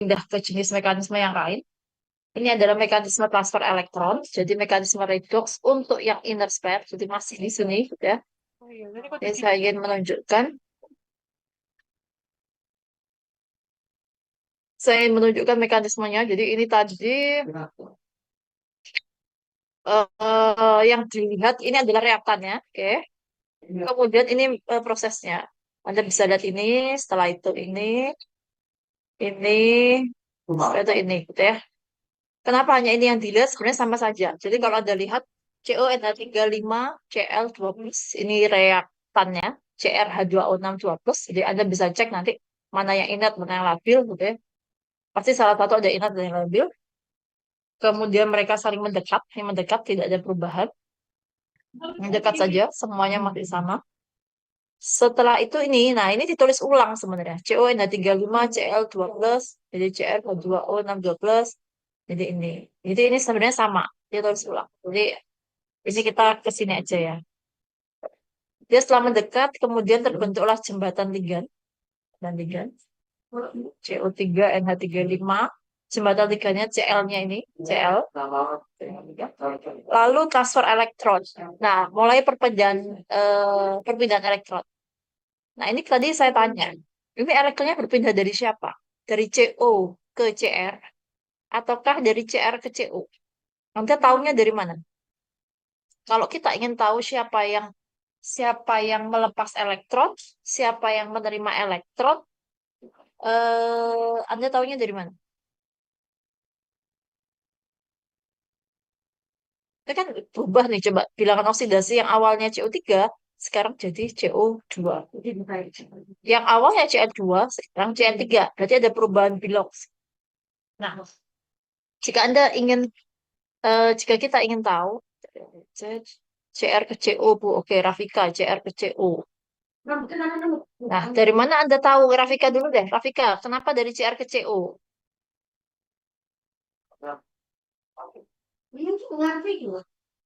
pindah ke jenis mekanisme yang lain. Ini adalah mekanisme transfer elektron, jadi mekanisme redox untuk yang inner sphere, jadi masih di sini, ya. Jadi saya ingin menunjukkan mekanismenya. Jadi ini tadi yang dilihat ini adalah reaktannya, oke. Kemudian ini prosesnya. Anda bisa lihat ini, setelah itu setelah itu ini, gitu ya. Kenapa hanya ini yang dilihat? Sebenarnya sama saja. Jadi kalau Anda lihat CONH35 Cl2+, ini reaktannya CrH2O6 2+. Jadi Anda bisa cek nanti mana yang inert, mana yang labil, gitu ya. Pasti salah satu ada inert dan yang labil. Kemudian mereka saling mendekat, ini mendekat, tidak ada perubahan. Mendekat saja, semuanya masih sama. Setelah itu nah ini ditulis ulang sebenarnya. CONH35 Cl2+, jadi CrH2O6 2+. Jadi ini. Jadi ini sebenarnya sama. Dia tulis ulang. Jadi ini kita ke sini aja ya. Dia setelah mendekat, kemudian terbentuklah jembatan ligan. Dan ligan. CO3 NH35. Jembatan ligannya Cl-nya ini. Cl. Lalu transfer elektron. Nah, mulai perpindahan elektron. Nah, ini tadi saya tanya. Ini elektronnya berpindah dari siapa? Dari CO ke Cr? Ataukah dari Cr ke CO? Anda tahunya dari mana? Kalau kita ingin tahu siapa yang melepas elektron, siapa yang menerima elektron, Anda tahunya dari mana? Itu kan berubah nih, coba bilangan oksidasi yang awalnya CO3, sekarang jadi CO2. Yang awalnya Cl2, sekarang Cl3. Berarti ada perubahan biloks. Nah, jika Anda jika kita ingin tahu, Cr ke CO, Bu. Oke, Rafika, Cr ke CO. Nah, dari mana Anda tahu? Rafika dulu deh. Rafika, kenapa dari CR ke CO?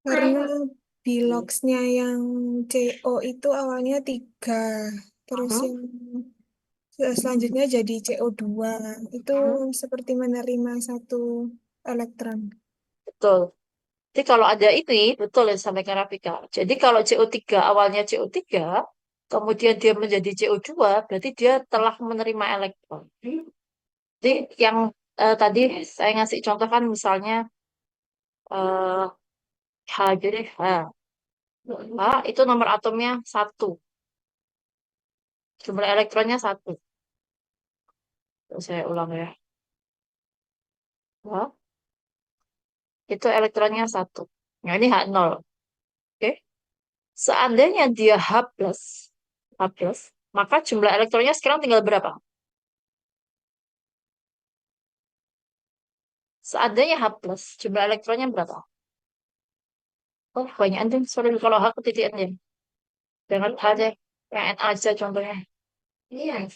Karena biloxnya yang CO itu awalnya 3, terus Mhm, yang selanjutnya jadi CO2. Itu mhm. seperti menerima satu elektron. Betul. Jadi kalau ada ini, betul yang disampaikan Rafika. Jadi kalau CO3 awalnya CO3, kemudian dia menjadi CO2, berarti dia telah menerima elektron. Jadi yang tadi saya ngasih contoh kan misalnya eh, H, jadi H. H itu nomor atomnya 1. Jumlah elektronnya 1. Saya ulang ya. H, itu elektronnya 1. Nah, ini H0. Oke. Seandainya dia H plus, maka jumlah elektronnya sekarang tinggal berapa? Seandainya H plus, jumlah elektronnya berapa? Oh, banyak anjing. Sorry, kalau H ketidikan ya. Jangan H deh. Yang N aja contohnya. Iya.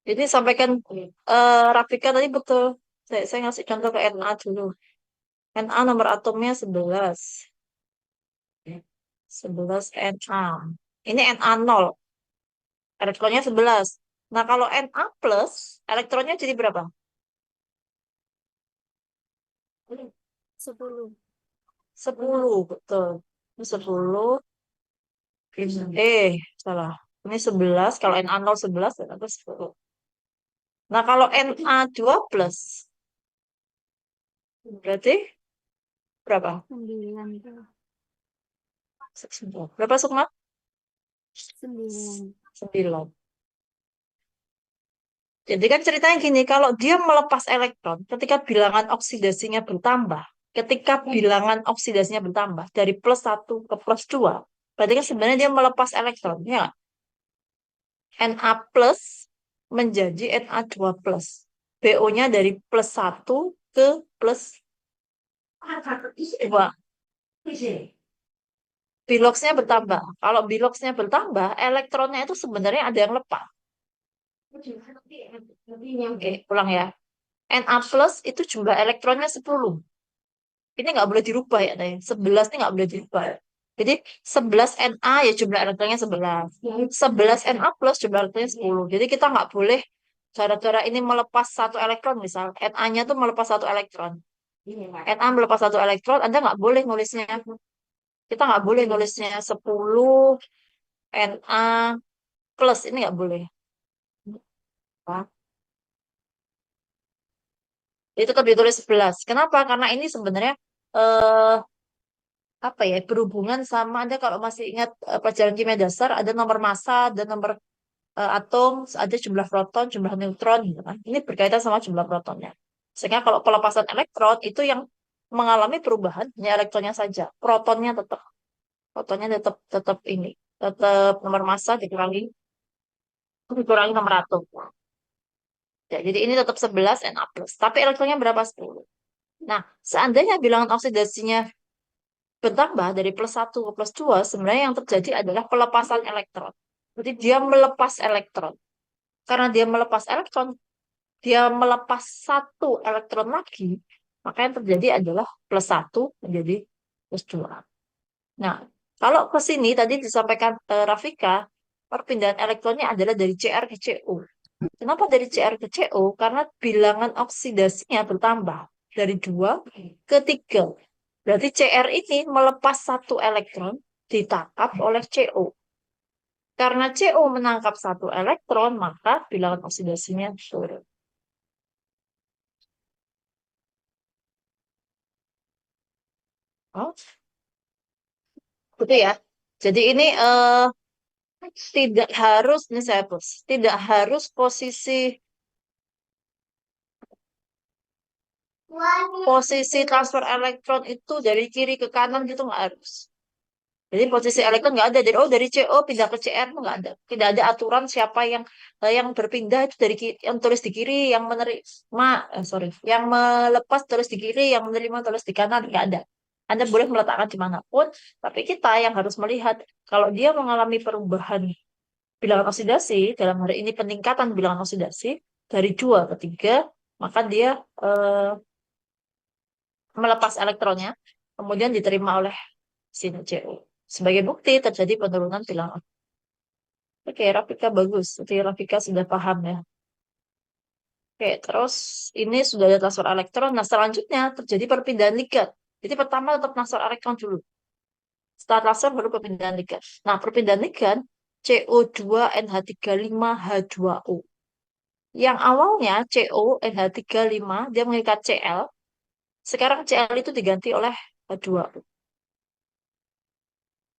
Jadi sampaikan Rafika tadi betul. Saya ngasih contoh ke Na dulu. Na nomor atomnya 11. 11 Na. Ini Na0. Elektronnya 11. Nah, kalau Na plus, elektronnya jadi berapa? 10. 10, betul. Ini 10. Salah. Ini 11. Kalau Na0 11, dan aku 10. Nah, kalau Na2 plus, berarti berapa? 9. Berapa Sukma? 9. 9. Jadi kan ceritanya gini, kalau dia melepas elektron, ketika bilangan oksidasinya bertambah dari +1 ke +2, berarti kan sebenarnya dia melepas elektron, ya nggak? Na plus menjadi Na2 plus. BO-nya dari +1 ke +2. Biloxnya bertambah. Kalau biloxnya bertambah, elektronnya itu sebenarnya ada yang lepas. Oke, ulang ya. Na plus itu jumlah elektronnya 10. Ini nggak boleh dirubah ya, Nay. 11 ini nggak boleh dirubah. Jadi 11 Na ya jumlah elektronnya 11. 11 Na plus jumlah elektronnya 10. Jadi kita nggak boleh gara-gara ini melepas satu elektron misal, Na-nya tuh melepas satu elektron. Na melepas satu elektron, Anda nggak boleh nulisnya. Kita nggak boleh nulisnya 10 Na plus, ini nggak boleh. Itu tetap ditulis 11. Kenapa? Karena ini sebenarnya eh apa ya, berhubungan sama, Anda kalau masih ingat pelajaran kimia dasar, ada nomor massa, ada nomor atom, ada jumlah proton, jumlah neutron gitu kan. Ini berkaitan sama jumlah protonnya. Sehingga kalau pelepasan elektron itu yang mengalami perubahan hanya elektronnya saja. Protonnya tetap tetap ini, tetap nomor massa dikurangi nomor atom. Ya, jadi ini tetap 11 Na plus. Tapi elektronnya berapa? 10. Nah, seandainya bilangan oksidasinya bertambah dari plus 1 ke plus 2, sebenarnya yang terjadi adalah pelepasan elektron. Jadi dia melepas elektron. Karena dia melepas satu elektron lagi, maka yang terjadi adalah plus 1 menjadi plus 2. Nah, kalau ke sini tadi disampaikan Rafika, perpindahan elektronnya adalah dari Cr ke Cu. Kenapa dari Cr ke Cu? Karena bilangan oksidasinya bertambah dari 2 ke 3. Berarti Cr ini melepas satu elektron ditangkap oleh Cu. Karena Cu menangkap satu elektron, maka bilangan oksidasinya turun. Oh, gitu ya. Jadi ini tidak harus, ini saya plus, tidak harus posisi transfer elektron itu dari kiri ke kanan gitu nggak harus. Jadi posisi elektron nggak ada. Jadi dari CO pindah ke Cr itu nggak ada. Tidak ada aturan siapa yang berpindah itu dari yang tulis di kiri, yang menerima, sorry, yang melepas tulis di kiri, yang menerima tulis di kanan nggak ada. Anda boleh meletakkan dimanapun, tapi kita yang harus melihat kalau dia mengalami perubahan bilangan oksidasi, dalam hari ini peningkatan bilangan oksidasi dari 2 ke 3, maka dia eh, melepas elektronnya, kemudian diterima oleh sini Cu. Sebagai bukti terjadi penurunan bilangan. Oke, Rafika bagus. Jadi Rafika sudah paham ya. Oke, terus ini sudah ada transfer elektron. Nah, selanjutnya terjadi perpindahan ligat. Jadi pertama tetap transfer elektron dulu. Setelah transfer baru perpindahan ligat. Nah, perpindahan ligat CO2NH35H2O. Yang awalnya CONH35 dia mengikat Cl. Sekarang Cl itu diganti oleh H2O.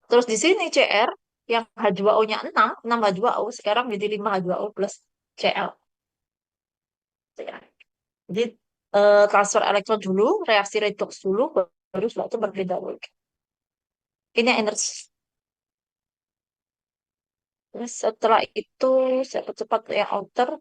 Terus di sini Cr yang H2O-nya 6 H2O sekarang menjadi 5 H2O plus Cl. Jadi transfer elektron dulu, reaksi redoks dulu, baru setelah itu berpindah lagi. Ini energi. Terus setelah itu saya percepat yang outer,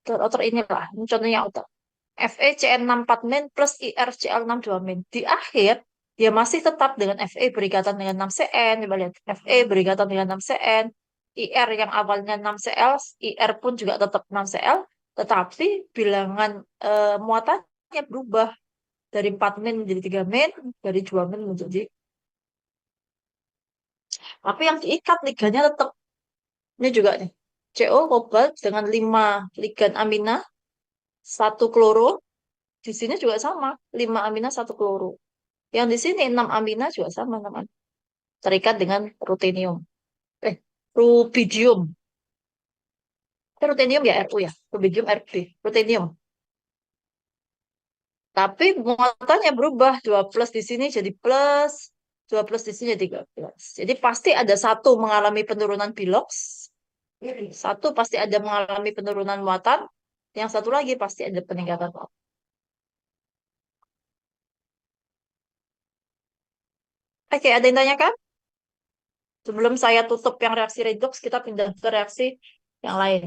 outer inilah, ini contohnya outer. FeCN64- plus IrCl62-. Di akhir, dia masih tetap dengan Fe berikatan dengan 6Cn. Coba lihat, Fe berikatan dengan 6Cn. Ir yang awalnya 6Cl, Ir pun juga tetap 6Cl, tetapi bilangan muatannya berubah dari 4 min menjadi 3 min, dari 2 min menjadi. Tapi yang diikat liganya tetap. Ini juga nih. CO kobalt dengan 5 ligan amina, 1 kloro. Di sini juga sama, 5 amina, 1 kloro. Yang di sini 6 amina juga sama, teman. Terikat dengan rutenium. Eh, rubidium. Rutenium ya Ru ya. Rubidium Rb. Rutenium. Tapi muatannya berubah. 2 plus di sini jadi plus. 2 plus di sini jadi 13. Jadi pasti ada satu mengalami penurunan biloks. Satu pasti ada mengalami penurunan muatan. Yang satu lagi pasti ada peningkatan muatan. Oke, ada yang tanyakan? Sebelum saya tutup yang reaksi redox, kita pindah ke reaksi yang lain.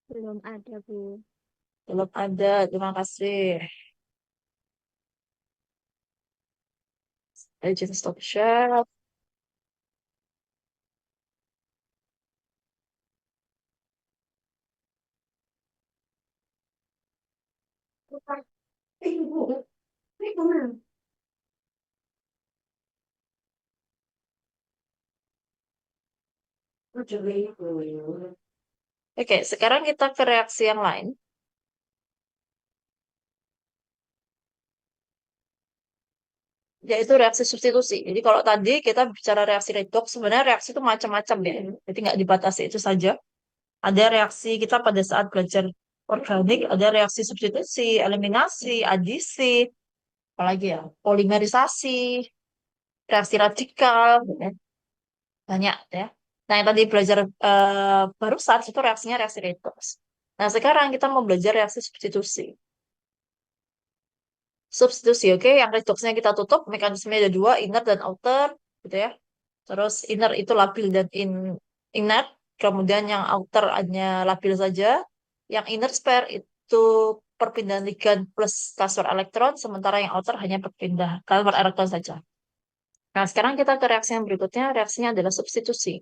Belum ada, Bu. Belum ada, terima kasih. Agent stop share. Oke, sekarang kita ke reaksi yang lain. Yaitu reaksi substitusi. Jadi kalau tadi kita bicara reaksi redox, sebenarnya reaksi itu macam-macam ya. Jadi nggak dibatasi itu saja. Ada reaksi kita pada saat belajar organik, ada reaksi substitusi, eliminasi, adisi, apalagi ya, polimerisasi, reaksi radikal, gitu ya. Banyak ya. Nah, yang tadi belajar barusan itu reaksinya reaksi redox. Nah, sekarang kita mau belajar reaksi substitusi. Substitusi, oke. Yang redoxnya kita tutup, mekanismenya ada dua, inert dan outer, gitu ya. Terus inner itu labil dan inert. Kemudian yang outer hanya labil saja. Yang inner pair itu perpindahan ligan plus transfer elektron, sementara yang outer hanya perpindah transfer elektron saja. Nah, sekarang kita ke reaksi yang berikutnya. Reaksinya adalah substitusi.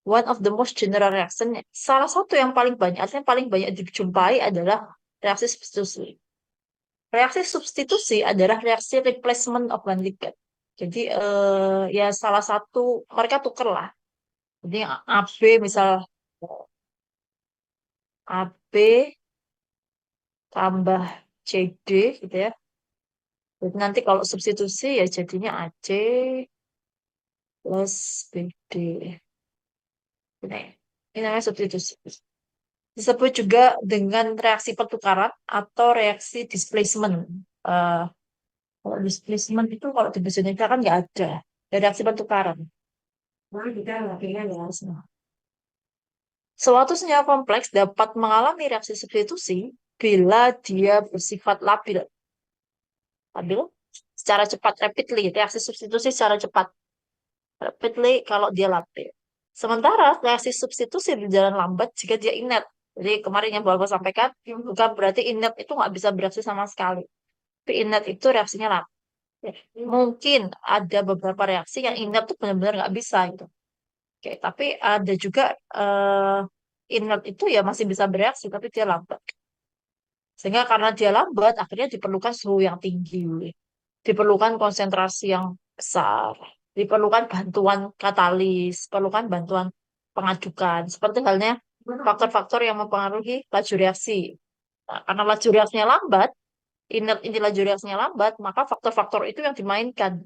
One of the most general reaction. Salah satu yang paling banyak, artinya paling banyak dijumpai adalah reaksi substitusi. Reaksi substitusi adalah reaksi replacement of one ligand. Jadi ya salah satu mereka tuker lah. Jadi AB misal AB tambah CD gitu ya. Jadi nanti kalau substitusi ya jadinya AC plus BD. Ini namanya substitusi. Disebut juga dengan reaksi pertukaran atau reaksi displacement. Eh, Kalau displacement itu kalau di bahasa Indonesia kan nggak ada. Ya, reaksi pertukaran. Nah, kita nggak ya. Suatu senyawa kompleks dapat mengalami reaksi substitusi bila dia bersifat labil. Labil secara cepat, rapidly. Reaksi substitusi secara cepat, rapidly kalau dia labil. Sementara reaksi substitusi berjalan lambat jika dia inert. Jadi kemarin yang baru saya sampaikan, bukan berarti inert itu nggak bisa bereaksi sama sekali. Tapi inert itu reaksinya lambat. Mungkin ada beberapa reaksi yang inert itu benar-benar nggak bisa gitu. Oke, tapi ada juga inert itu ya masih bisa bereaksi, tapi dia lambat. Sehingga karena dia lambat, akhirnya diperlukan suhu yang tinggi, diperlukan konsentrasi yang besar, diperlukan bantuan katalis, diperlukan bantuan pengadukan. Seperti halnya faktor-faktor yang mempengaruhi laju reaksi. Nah, karena laju reaksinya lambat, inert ini laju reaksinya lambat, maka faktor-faktor itu yang dimainkan.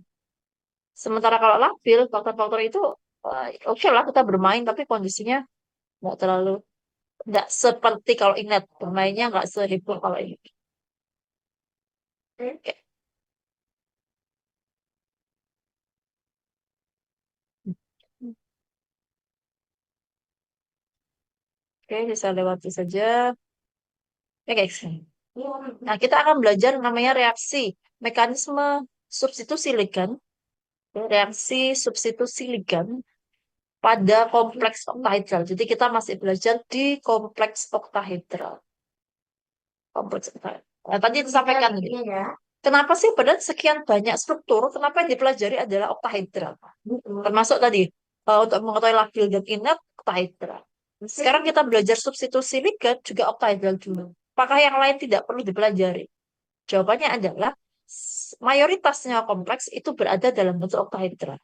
Sementara kalau labil, faktor-faktor itu oke lah kita bermain, tapi kondisinya nggak terlalu, nggak seperti kalau ingat bermainnya nggak seheboh kalau ini. Oke, oke, bisa lewati saja. Oke, guys. Nah, kita akan belajar namanya reaksi mekanisme substitusi ligan, reaksi substitusi ligan pada kompleks oktahedral. Jadi kita masih belajar di kompleks oktahedral. Kompleks oktahedral. Nah, tadi disampaikan gitu. Kenapa sih pada sekian banyak struktur, kenapa yang dipelajari adalah oktahedral? Termasuk tadi, untuk mengetahui labil dan inert, oktahedral. Sekarang kita belajar substitusi ligan juga oktahedral dulu. Apakah yang lain tidak perlu dipelajari? Jawabannya adalah mayoritas senyawa kompleks itu berada dalam bentuk oktahedral.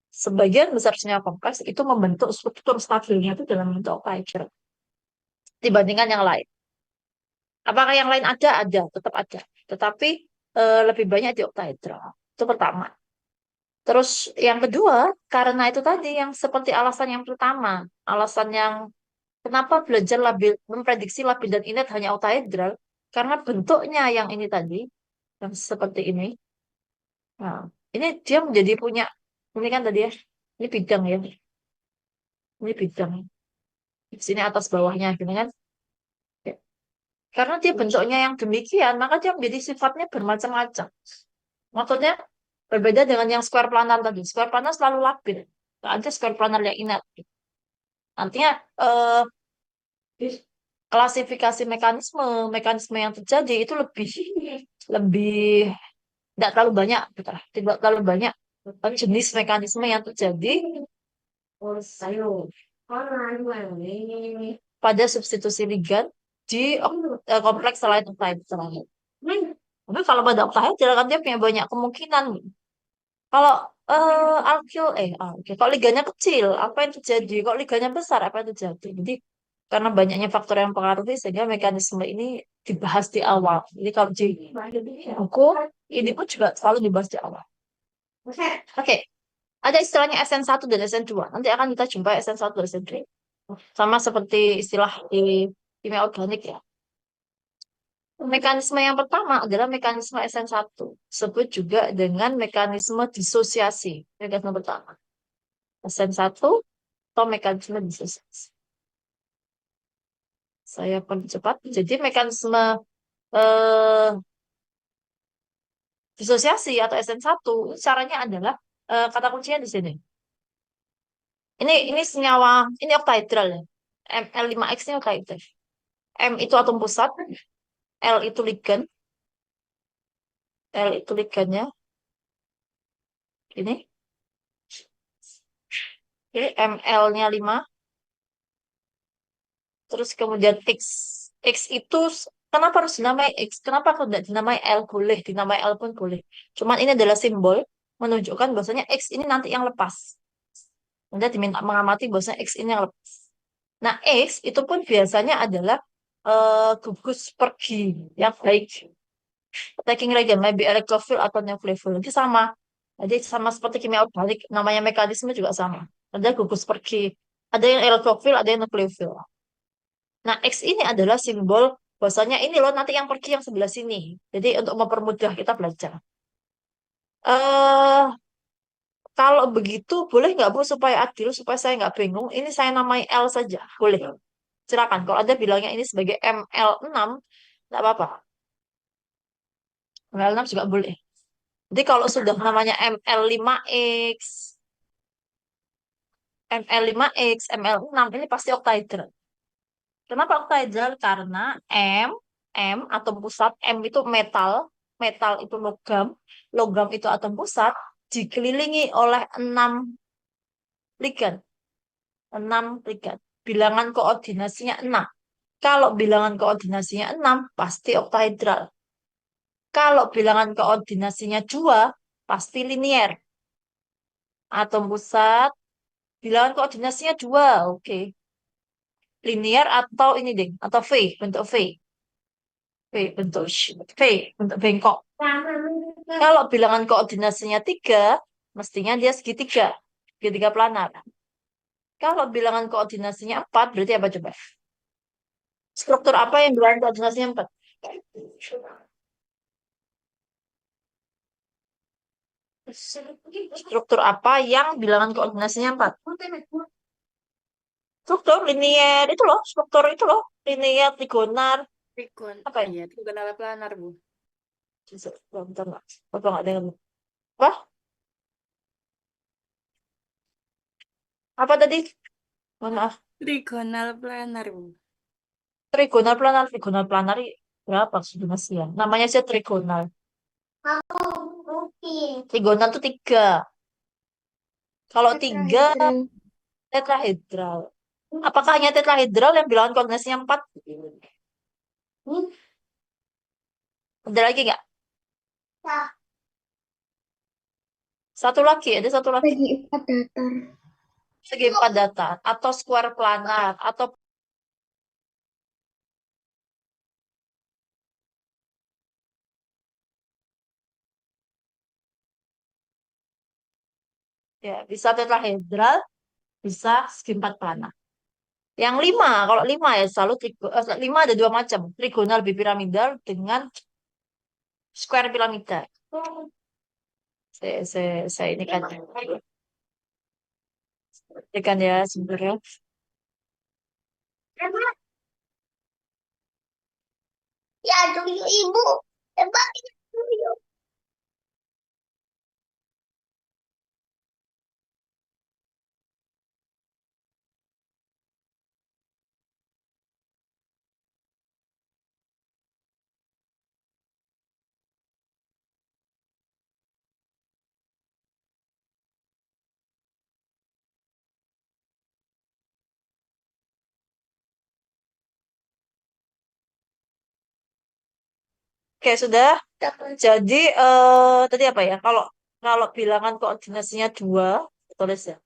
Sebagian besar senyawa kompleks itu membentuk struktur stabilnya itu dalam bentuk oktahedral dibandingkan yang lain. Apakah yang lain ada? Ada, tetap ada. Tetapi lebih banyak di oktahedral. Itu pertama. Terus yang kedua, karena itu tadi yang seperti alasan yang pertama, alasan yang kenapa belajar labil, memprediksi labil dan inert hanya oktahedral, karena bentuknya yang ini tadi, yang seperti ini. Nah, ini dia menjadi punya, ini kan tadi ya, ini bidang ya, ini bidang. Di sini atas bawahnya, gitu kan? Ya. Karena dia bentuknya yang demikian, maka dia menjadi sifatnya bermacam-macam. Maksudnya berbeda dengan yang square planar tadi. Square planar selalu labil. Nggak ada square planar yang inert. Nantinya klasifikasi mekanisme mekanisme yang terjadi itu lebih lebih tidak terlalu banyak, gitu lah. Tidak terlalu banyak jenis mekanisme yang terjadi pada substitusi ligan di kompleks selain oktahedral. Tapi kalau pada oktahedral kan dia punya banyak kemungkinan. Kalau Oke. Kalau liganya kecil, apa yang terjadi? Kalau liganya besar, apa yang terjadi? Jadi karena banyaknya faktor yang mempengaruhi sehingga mekanisme ini dibahas di awal. Jadi kalau di buku ini pun juga selalu dibahas di awal. Oke, ada istilahnya SN1 dan SN2. Nanti akan kita jumpa SN1 dan SN2. Sama seperti istilah di kimia organik ya. Mekanisme yang pertama adalah mekanisme SN1. Sebut juga dengan mekanisme disosiasi. Mekanisme pertama. SN1 atau mekanisme disosiasi. Saya percepat. Jadi mekanisme eh, disosiasi atau SN1 caranya adalah kata kuncinya di sini. Ini senyawa, ini oktahedral ya. Ml5X ini oktahedral. M itu atom pusat, L itu ligan, L itu ligannya. Ini, oke, Ml-nya 5, terus kemudian X. X itu kenapa harus dinamai X? Kenapa kalau tidak dinamai L? Boleh, dinamai L pun boleh. Cuman ini adalah simbol menunjukkan bahwasanya X ini nanti yang lepas. Anda diminta mengamati bahwasanya X ini yang lepas. Nah, X itu pun biasanya adalah gugus pergi yang baik. Attacking reagen, maybe electrophile atau nucleophile. Itu sama. Jadi sama seperti kimia organik, namanya mekanisme juga sama. Ada gugus pergi, ada yang electrophile, ada yang nucleophile. Nah, X ini adalah simbol bahwasanya ini loh nanti yang pergi yang sebelah sini. Jadi untuk mempermudah kita belajar. eh Kalau begitu boleh nggak Bu supaya adil, supaya saya nggak bingung. Ini saya namai L saja, boleh. Silakan. Kalau ada bilangnya ini sebagai ML6, nggak apa-apa. ML6 juga boleh. Jadi kalau sudah namanya ML5X, ML5X, ML6, ini pasti oktahedral. Kenapa oktahedral? Karena M, M atom pusat, M itu metal, metal itu logam, logam itu atom pusat, dikelilingi oleh 6 ligan, 6 ligan. Bilangan koordinasinya 6. Kalau bilangan koordinasinya 6, pasti oktahedral. Kalau bilangan koordinasinya 2, pasti linier. Atom pusat, bilangan koordinasinya 2, oke. Linier atau ini deh, atau V, bentuk V. V, bentuk V, bentuk bengkok. Kalau bilangan koordinasinya 3, mestinya dia segitiga, segitiga planar. Kalau bilangan koordinasinya 4, berarti apa coba? Struktur apa yang bilangan koordinasinya 4? Struktur apa yang bilangan koordinasinya 4? Struktur linier itu loh, struktur itu loh, linier, trigonar, Trikon, apa ya? iya, trigonal planar, Bu. Bentar, nggak, apa nggak dengar? Apa? Apa tadi? Mohon maaf. Trigonal planar, Bu. Trigonal planar berapa sebenarnya ya? Namanya sih trigonal. Trigonal itu 3. Kalau 3 Tetrahedral. tetrahedral. Apakah hanya tetrahedral yang bilangan koordinasinya 4? Ada lagi nggak? Satu lagi, ada satu lagi. Segi empat datar. Segi 4 datar atau square planar atau ya bisa tetrahedral, bisa segi 4 planar. Yang 5, kalau 5 ya selalu 5 ada 2 macam, trigonal bipiramidal dengan square piramida. Saya ini kan ya sebenarnya. Ya, dulu ibu. Coba. Oke, sudah. Jadi tadi apa ya? Kalau kalau bilangan koordinasinya 2, tulis ya.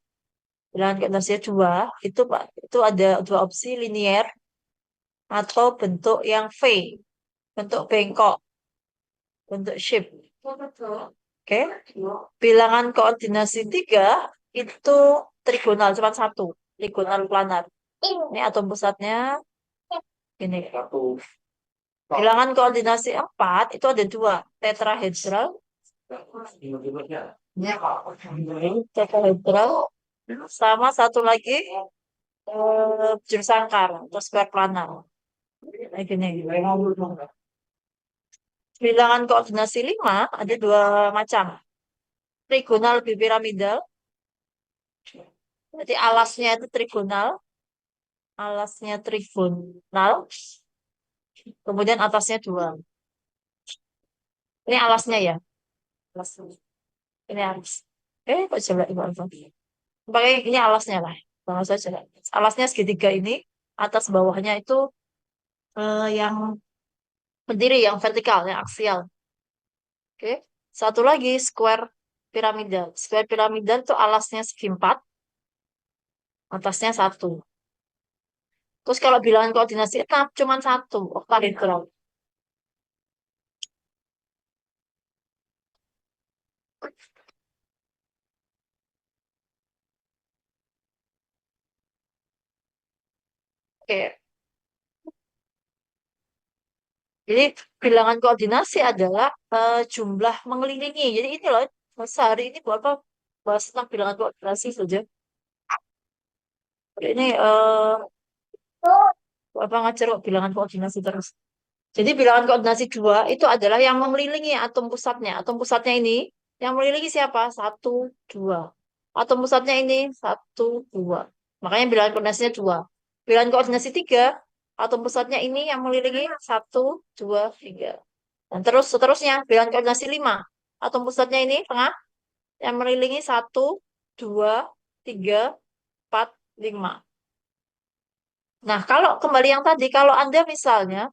Bilangan koordinasinya 2, itu Pak, itu ada 2 opsi, linier atau bentuk yang V, bentuk bengkok, bentuk shape. Oke. Bilangan koordinasi 3 itu trigonal, cuma satu, trigonal planar. Ini atom pusatnya ini. Bilangan koordinasi 4 itu ada 2, tetrahedral. Tetrahedral sama satu lagi juru sangkar atau square planar. Kayak gini. Bilangan koordinasi 5 ada 2 macam. Trigonal bipiramidal. Jadi alasnya itu trigonal. Alasnya trigonal. Kemudian atasnya 2. Ini alasnya ya. Alas. Ini alas. Kok coba ibu Alfa? Pakai ini alasnya lah. Bawah saja. Alasnya segitiga ini. Atas bawahnya itu yang berdiri, yang vertikal, yang aksial. Oke. Satu lagi square piramidal. Square piramidal itu alasnya segi 4, atasnya 1. Terus kalau bilangan koordinasi 6 cuma 1, oktahedral. Oke. Jadi bilangan koordinasi adalah jumlah mengelilingi. Jadi ini loh, sehari ini Bapak bahas tentang bilangan koordinasi saja. Ini Bapak ngajar kok bilangan koordinasi terus. Jadi bilangan koordinasi 2 itu adalah yang mengelilingi atom pusatnya. Atom pusatnya ini yang mengelilingi siapa? 1, 2. Atom pusatnya ini 1, 2. Makanya bilangan koordinasinya 2. Bilangan koordinasi 3, atom pusatnya ini yang mengelilingi 1, 2, 3. Dan terus seterusnya bilangan koordinasi 5. Atom pusatnya ini tengah yang mengelilingi 1, 2, 3, 4, 5. Nah, kalau kembali yang tadi, kalau Anda misalnya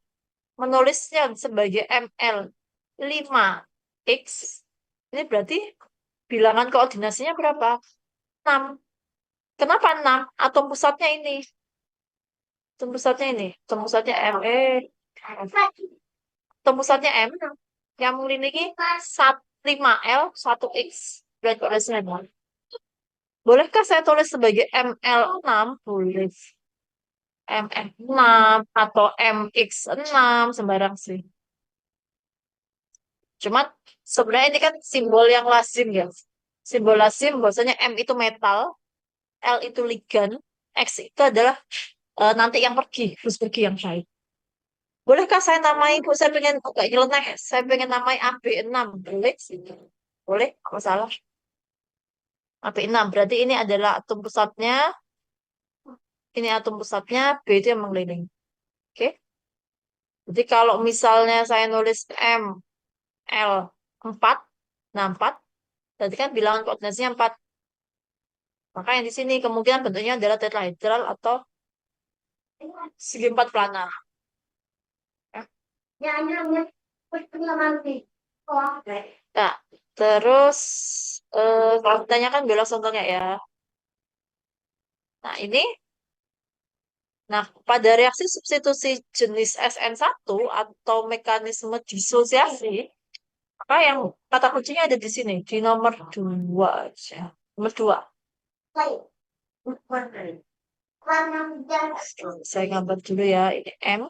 menulisnya sebagai ML 5X, ini berarti bilangan koordinasinya berapa? 6. Kenapa 6? Atom pusatnya ini. Atom pusatnya ini. Atom pusatnya M. Atom pusatnya M. Yang mengelilingi 5L, 1X. Bilangan koordinasinya 6. Bolehkah saya tulis sebagai ML6? Boleh. MN6 atau MX6 sembarang sih. Cuma sebenarnya ini kan simbol yang lazim ya. Simbol lazim bahwasanya M itu metal, L itu ligan, X itu adalah nanti yang pergi, terus pergi yang cair. Bolehkah saya namai, Bu? Saya pengen agak nyeleneh, saya pengen namai AB6. Boleh sih. Boleh, nggak masalah. AB6 berarti ini adalah atom pusatnya, ini atom pusatnya, B itu yang mengelilingi. Oke. Jadi kalau misalnya saya nulis M L 4, nah 4, berarti kan bilangan koordinasinya 4. Maka yang di sini kemungkinan bentuknya adalah tetrahedral atau segi 4 planar. Nah, terus kalau ditanyakan bilang contohnya ya. Nah, ini. Nah, pada reaksi substitusi jenis SN1 atau mekanisme disosiasi, maka yang kata kuncinya ada di sini, di nomor 2 aja. Nomor 2. Saya gambar dulu ya, ini M.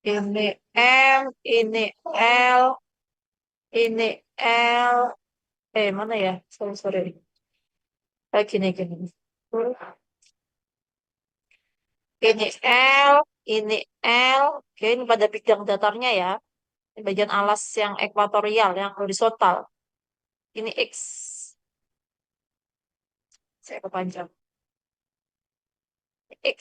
Ini M, ini L, ini L. Mana ya? Sorry. Gini. Ini L, ini L. Oke, ini pada bidang datarnya ya. Ini bagian alas yang ekuatorial, yang horizontal. Ini X. Saya kepanjang. X.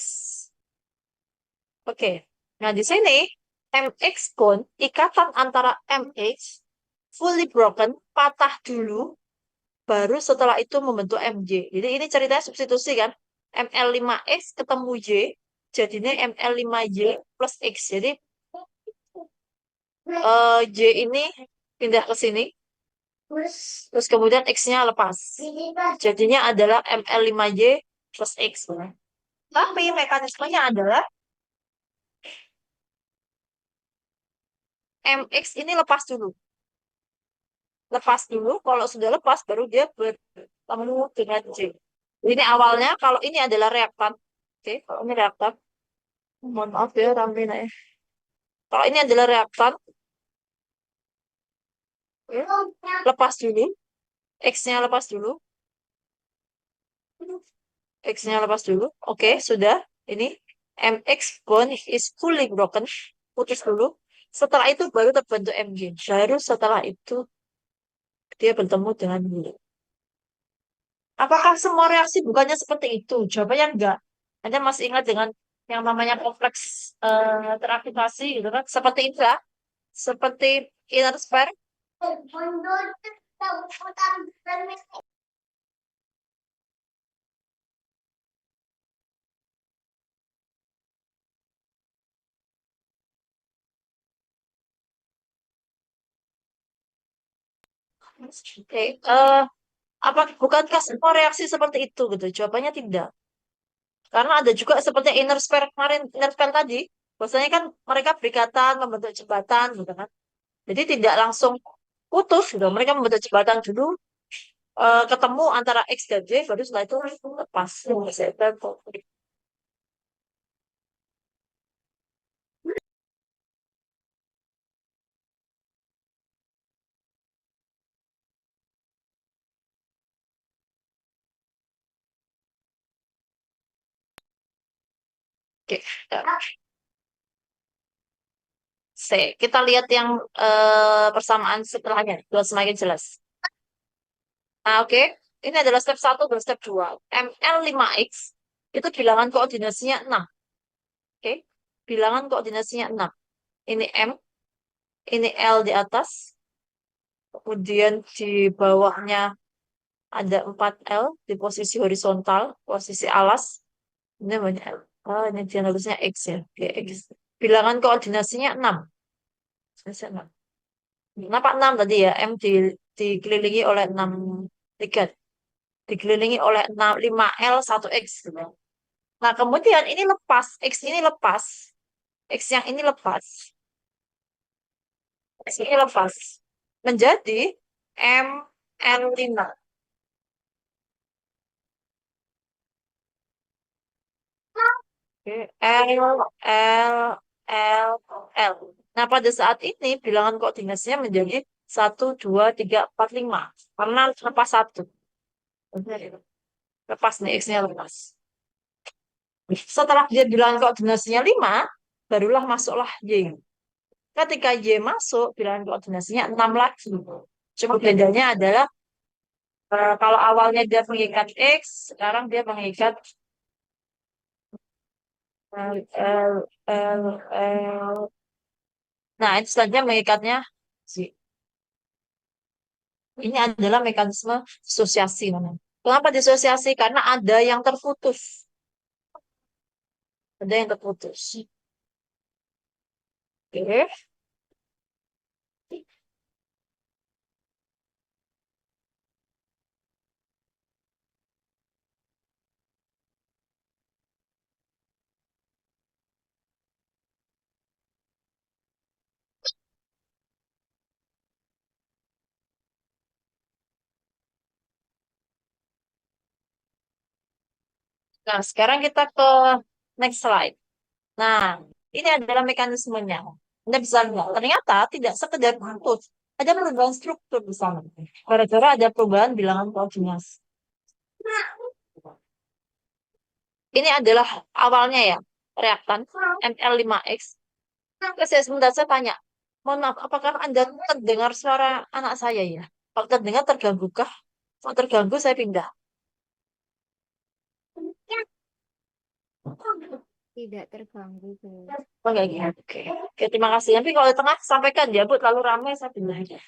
Oke. Nah, di sini MX pun ikatan antara MX fully broken, patah dulu, baru setelah itu membentuk MJ. Jadi ini ceritanya substitusi kan. ML5X ketemu Y, jadinya ML5Y plus X. Jadi J ini pindah ke sini. Terus kemudian X-nya lepas. Jadinya adalah ML5Y plus X. Tapi mekanismenya adalah MX ini lepas dulu. Lepas dulu, kalau sudah lepas baru dia bertemu dengan J. Ini awalnya, kalau ini adalah reaktan. Oke, kalau ini reaktan. Mohon maaf ya, rame ya. Kalau ini adalah reaktan, ya, lepas dulu. X-nya lepas dulu. X-nya lepas dulu. Oke, sudah. Ini MX bond is fully broken. Putus dulu. Setelah itu baru terbentuk MG. Baru setelah itu dia bertemu dengan Y. Apakah semua reaksi bukannya seperti itu? Jawabannya enggak. Anda masih ingat dengan yang namanya kompleks teraktivasi gitu kan? Seperti itu ya. Seperti inner sphere. Oke, apa bukankah semua reaksi seperti itu gitu? Jawabannya tidak. Karena ada juga seperti inner sphere kemarin, inner sphere tadi. Biasanya kan mereka berikatan, membentuk jembatan gitu kan. Jadi tidak langsung putus gitu. Mereka membentuk jembatan dulu, ketemu antara X dan Y, baru setelah itu lepas. Oke, ya. Kita lihat yang persamaan setelahnya, biar semakin jelas. Nah, oke. Ini adalah step 1 dan step 2. ML5X itu bilangan koordinasinya 6. Oke. Bilangan koordinasinya 6. Ini M, ini L di atas. Kemudian di bawahnya ada 4L di posisi horizontal, posisi alas. Ini namanya L. Oh, ini dia harusnya X ya. Oke, X. Bilangan koordinasinya 6. Saya 6. Kenapa 6 tadi ya? Dikelilingi oleh 6 tiga. Dikelilingi oleh 6, 5L, 1X. Gitu. Nah, kemudian ini lepas. X ini lepas. X yang ini lepas. X ini lepas. Menjadi ML5. Oke, L. Nah, pada saat ini bilangan koordinasinya menjadi 1, 2, 3, 4, 5. Karena lepas 1. Lepas nih, X-nya lepas. Setelah dia bilangan koordinasinya 5, barulah masuklah Y. Ketika Y masuk, bilangan koordinasinya 6 lagi. Cuma bedanya adalah kalau awalnya dia mengikat X, sekarang dia mengikat L, L. Nah, itu selanjutnya mengikatnya Z. Ini adalah mekanisme disosiasi namanya. Kenapa disosiasi? Karena ada yang terputus. Ada yang terputus. Oke. Nah, sekarang kita ke next slide. Nah, ini adalah mekanismenya. Anda bisa lihat, ternyata tidak sekedar putus. Ada perubahan struktur di sana. Gara-gara ada perubahan bilangan koordinasi. Ini adalah awalnya ya, reaktan ML5X. Terus sebentar saya tanya, mohon maaf, apakah Anda terdengar suara anak saya ya? Kalau terdengar terganggu kah? Kalau terganggu saya pindah. Tidak terganggu, Bu. Oh, enggak gitu. Oke. Oke, terima kasih. Tapi kalau di tengah sampaikan ya, Bu, terlalu ramai saya pindah aja.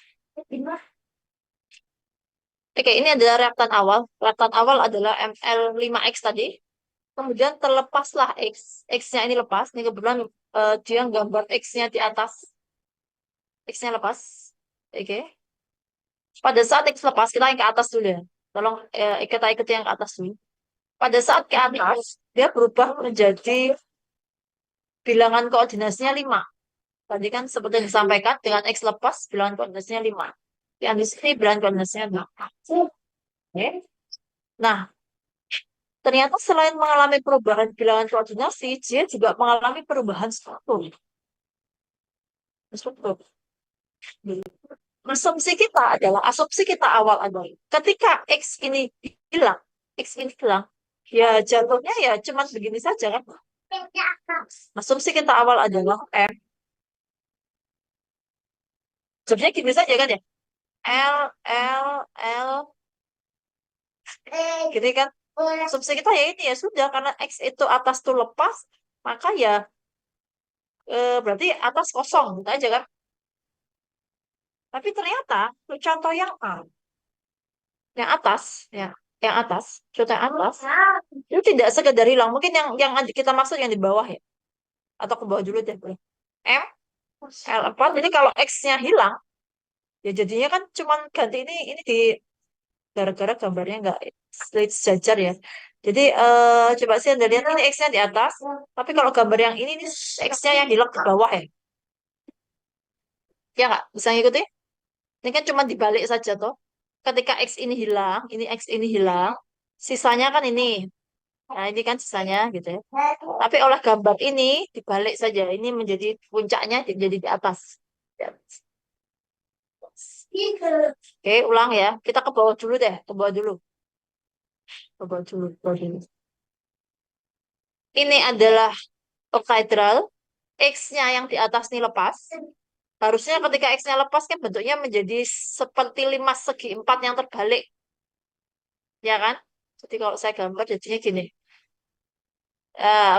Oke, ini adalah reaktan awal. Reaktan awal adalah ML5X tadi. Kemudian terlepaslah X. X-nya ini lepas. Ini kebetulan dia gambar X-nya di atas. X-nya lepas. Oke. Pada saat X lepas, kita yang ke atas dulu ya. Tolong kita ikuti yang ke atas dulu. Pada saat ke atas, dia berubah menjadi bilangan koordinasinya 5. Tadi kan seperti yang disampaikan, dengan X lepas, bilangan koordinasinya 5. Yang di sini bilangan koordinasinya 5. Oke. Nah, ternyata selain mengalami perubahan bilangan koordinasi, dia juga mengalami perubahan struktur. Struktur. Asumsi kita awal adalah ketika X ini hilang, X ini hilang, ya jatuhnya ya cuman begini saja kan. Asumsi kita awal adalah M. Sebenarnya gini saja kan ya. L, L, L, gini kan. Asumsi kita ya ini ya sudah, karena X itu atas tuh lepas, maka ya berarti atas kosong, gitu aja kan. Tapi ternyata contoh yang A, yang atas, ya, yang atas, contoh yang atas, itu tidak sekedar hilang. Mungkin yang kita maksud yang di bawah ya, atau ke bawah dulu deh. Boleh. M, L4. Jadi kalau X-nya hilang, ya jadinya kan cuman ganti ini di gara-gara gambarnya nggak slide sejajar ya. Jadi coba sih Anda lihat ini X-nya di atas, tapi kalau gambar yang ini X-nya yang hilang ke bawah ya. Ya nggak? Bisa ngikuti? Ini kan cuma dibalik saja toh. Ketika X ini hilang, ini X ini hilang, sisanya kan ini. Nah, ini kan sisanya gitu ya. Tapi oleh gambar ini dibalik saja. Ini menjadi puncaknya jadi di atas. Di atas. Oke, ulang ya. Kita ke bawah dulu deh. Ke bawah dulu. Ke bawah dulu. Ke bawah dulu. Ini adalah octahedral. X-nya yang di atas ini lepas. Harusnya ketika X-nya lepas kan bentuknya menjadi seperti 5/4 yang terbalik. Ya kan? Jadi kalau saya gambar jadinya gini.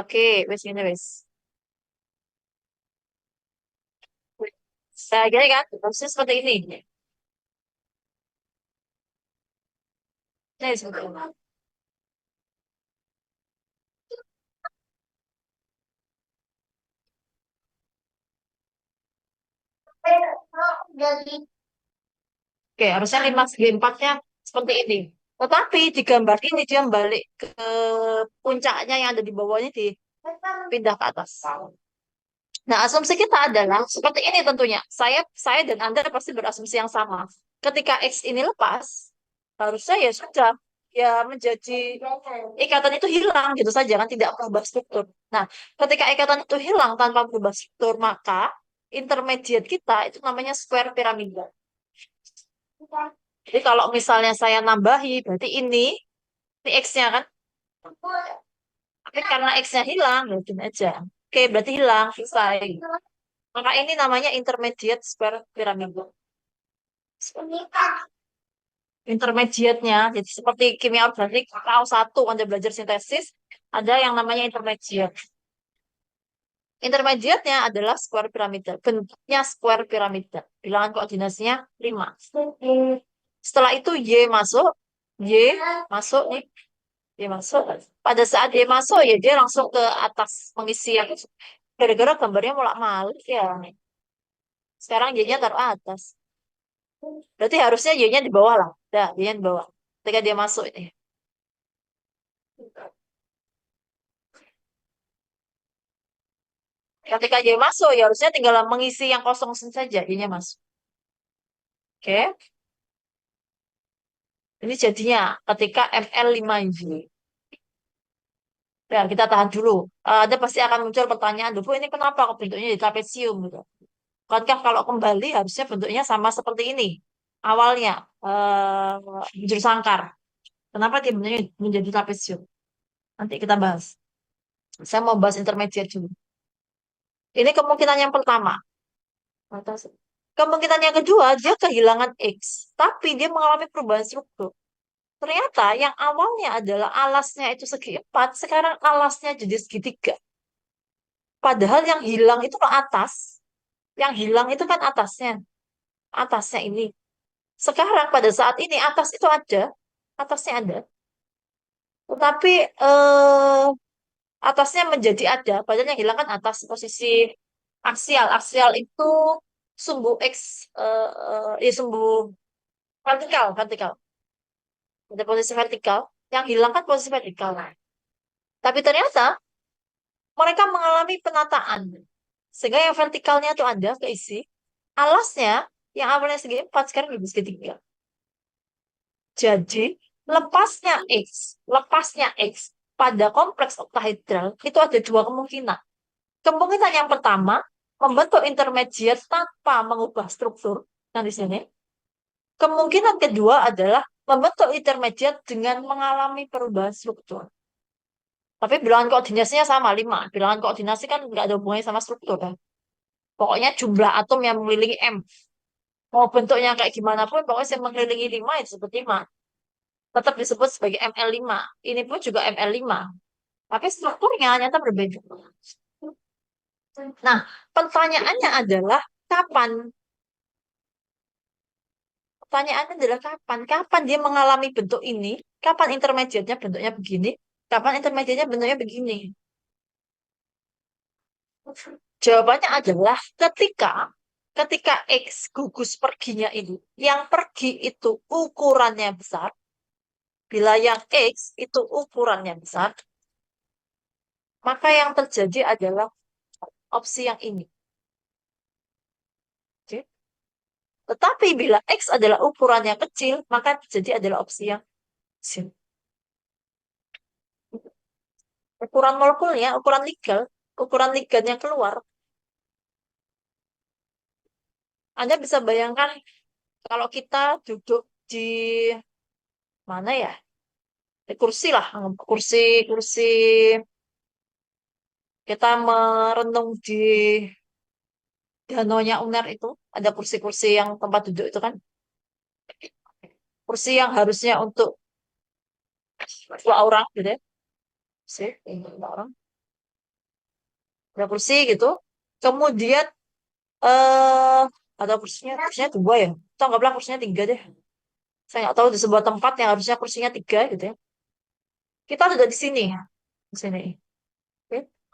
Oke. Wes gini wes. Nah, gini kan? Harusnya seperti ini. Nah, seperti ini. Oke, harusnya 5/4-nya seperti ini. Tetapi di gambar ini dia balik ke puncaknya yang ada di bawahnya dipindah ke atas. Nah, asumsi kita adalah seperti ini tentunya. Saya dan Anda pasti berasumsi yang sama. Ketika X ini lepas, harusnya ya sudah, ya menjadi ikatan itu hilang gitu saja kan, tidak berubah struktur. Nah, ketika ikatan itu hilang tanpa berubah struktur, maka intermediate kita itu namanya square piramida. Jadi kalau misalnya saya nambahi, berarti ini X-nya kan. Tapi karena X-nya hilang, ya gini aja. Oke, berarti hilang, selesai. Maka ini namanya intermediate square pyramid. Intermediate-nya, jadi seperti kimia organik, kelas 1, Anda belajar sintesis, ada yang namanya intermediate. Intermediate-nya adalah square piramida. Bentuknya square piramida. Bilangan koordinasinya 5. Setelah itu Y masuk nih, Y masuk. Pada saat Y masuk, ya dia langsung ke atas mengisi yang gara-gara gambarnya mulak-malik ya. Sekarang Y-nya taruh atas. Berarti harusnya Y-nya di bawah lah. Dah, Y-nya di bawah. Ketika dia masuk ini. Ketika Y masuk, ya harusnya tinggal mengisi yang kosong saja. Y-nya masuk. Oke. Ini jadinya ketika ML5Y. Ya, kita tahan dulu. Ada pasti akan muncul pertanyaan, Bu, ini kenapa kok bentuknya di trapesium gitu? Bukankah kalau kembali harusnya bentuknya sama seperti ini? Awalnya, bujur sangkar. Kenapa dia bentuknya menjadi trapesium? Nanti kita bahas. Saya mau bahas intermediate dulu. Ini kemungkinan yang pertama. Kemungkinan yang kedua, dia kehilangan X. Tapi dia mengalami perubahan struktur. Ternyata yang awalnya adalah alasnya itu segi 4, sekarang alasnya jadi segitiga. Padahal yang hilang itu ke atas. Yang hilang itu kan atasnya. Atasnya ini. Sekarang pada saat ini atas itu ada. Atasnya ada. Tetapi atasnya menjadi ada. Padahal yang hilang kan atas posisi aksial. Aksial itu sumbu X, sumbu vertikal, vertikal. Ada posisi vertikal, yang hilang kan posisi vertikal. Tapi ternyata mereka mengalami penataan. Sehingga yang vertikalnya itu ada keisi, alasnya yang awalnya segi 4 sekarang jadi segi 3. Jadi lepasnya X pada kompleks oktahedral itu ada dua kemungkinan. Kemungkinan yang pertama, membentuk intermediate tanpa mengubah struktur. Nah, di sini. Kemungkinan kedua adalah membentuk intermediate dengan mengalami perubahan struktur. Tapi bilangan koordinasinya sama, 5. Bilangan koordinasi kan nggak ada hubungannya sama struktur, kan? Pokoknya jumlah atom yang mengelilingi M. Mau bentuknya kayak gimana pun, pokoknya yang mengelilingi 5 itu disebut 5. Tetap disebut sebagai ML5. Ini pun juga ML5. Tapi strukturnya ternyata berbeda. Nah, pertanyaannya adalah kapan? Pertanyaannya adalah kapan? Kapan dia mengalami bentuk ini? Kapan intermediate-nya bentuknya begini? Kapan intermediate-nya bentuknya begini? Jawabannya adalah ketika X gugus perginya ini, yang pergi itu ukurannya besar, bila yang X itu ukurannya besar, maka yang terjadi adalah opsi yang ini. Oke? Tetapi bila X adalah ukurannya kecil, maka terjadi adalah opsi yang kecil. Ukuran molekulnya, ukuran ligan yang keluar. Anda bisa bayangkan kalau kita duduk di mana ya? Di kursi lah, kursi kursi kita merenung di danaunya UNER itu, ada kursi-kursi yang tempat duduk itu kan, kursi yang harusnya untuk dua orang gitu ya, sih, untuk dua orang, ada kursi gitu, kemudian eh ada kursinya dua ya, atau anggaplah kursinya tiga deh, saya nggak tahu di sebuah tempat yang harusnya kursinya tiga gitu ya, kita duduk di sini, oke.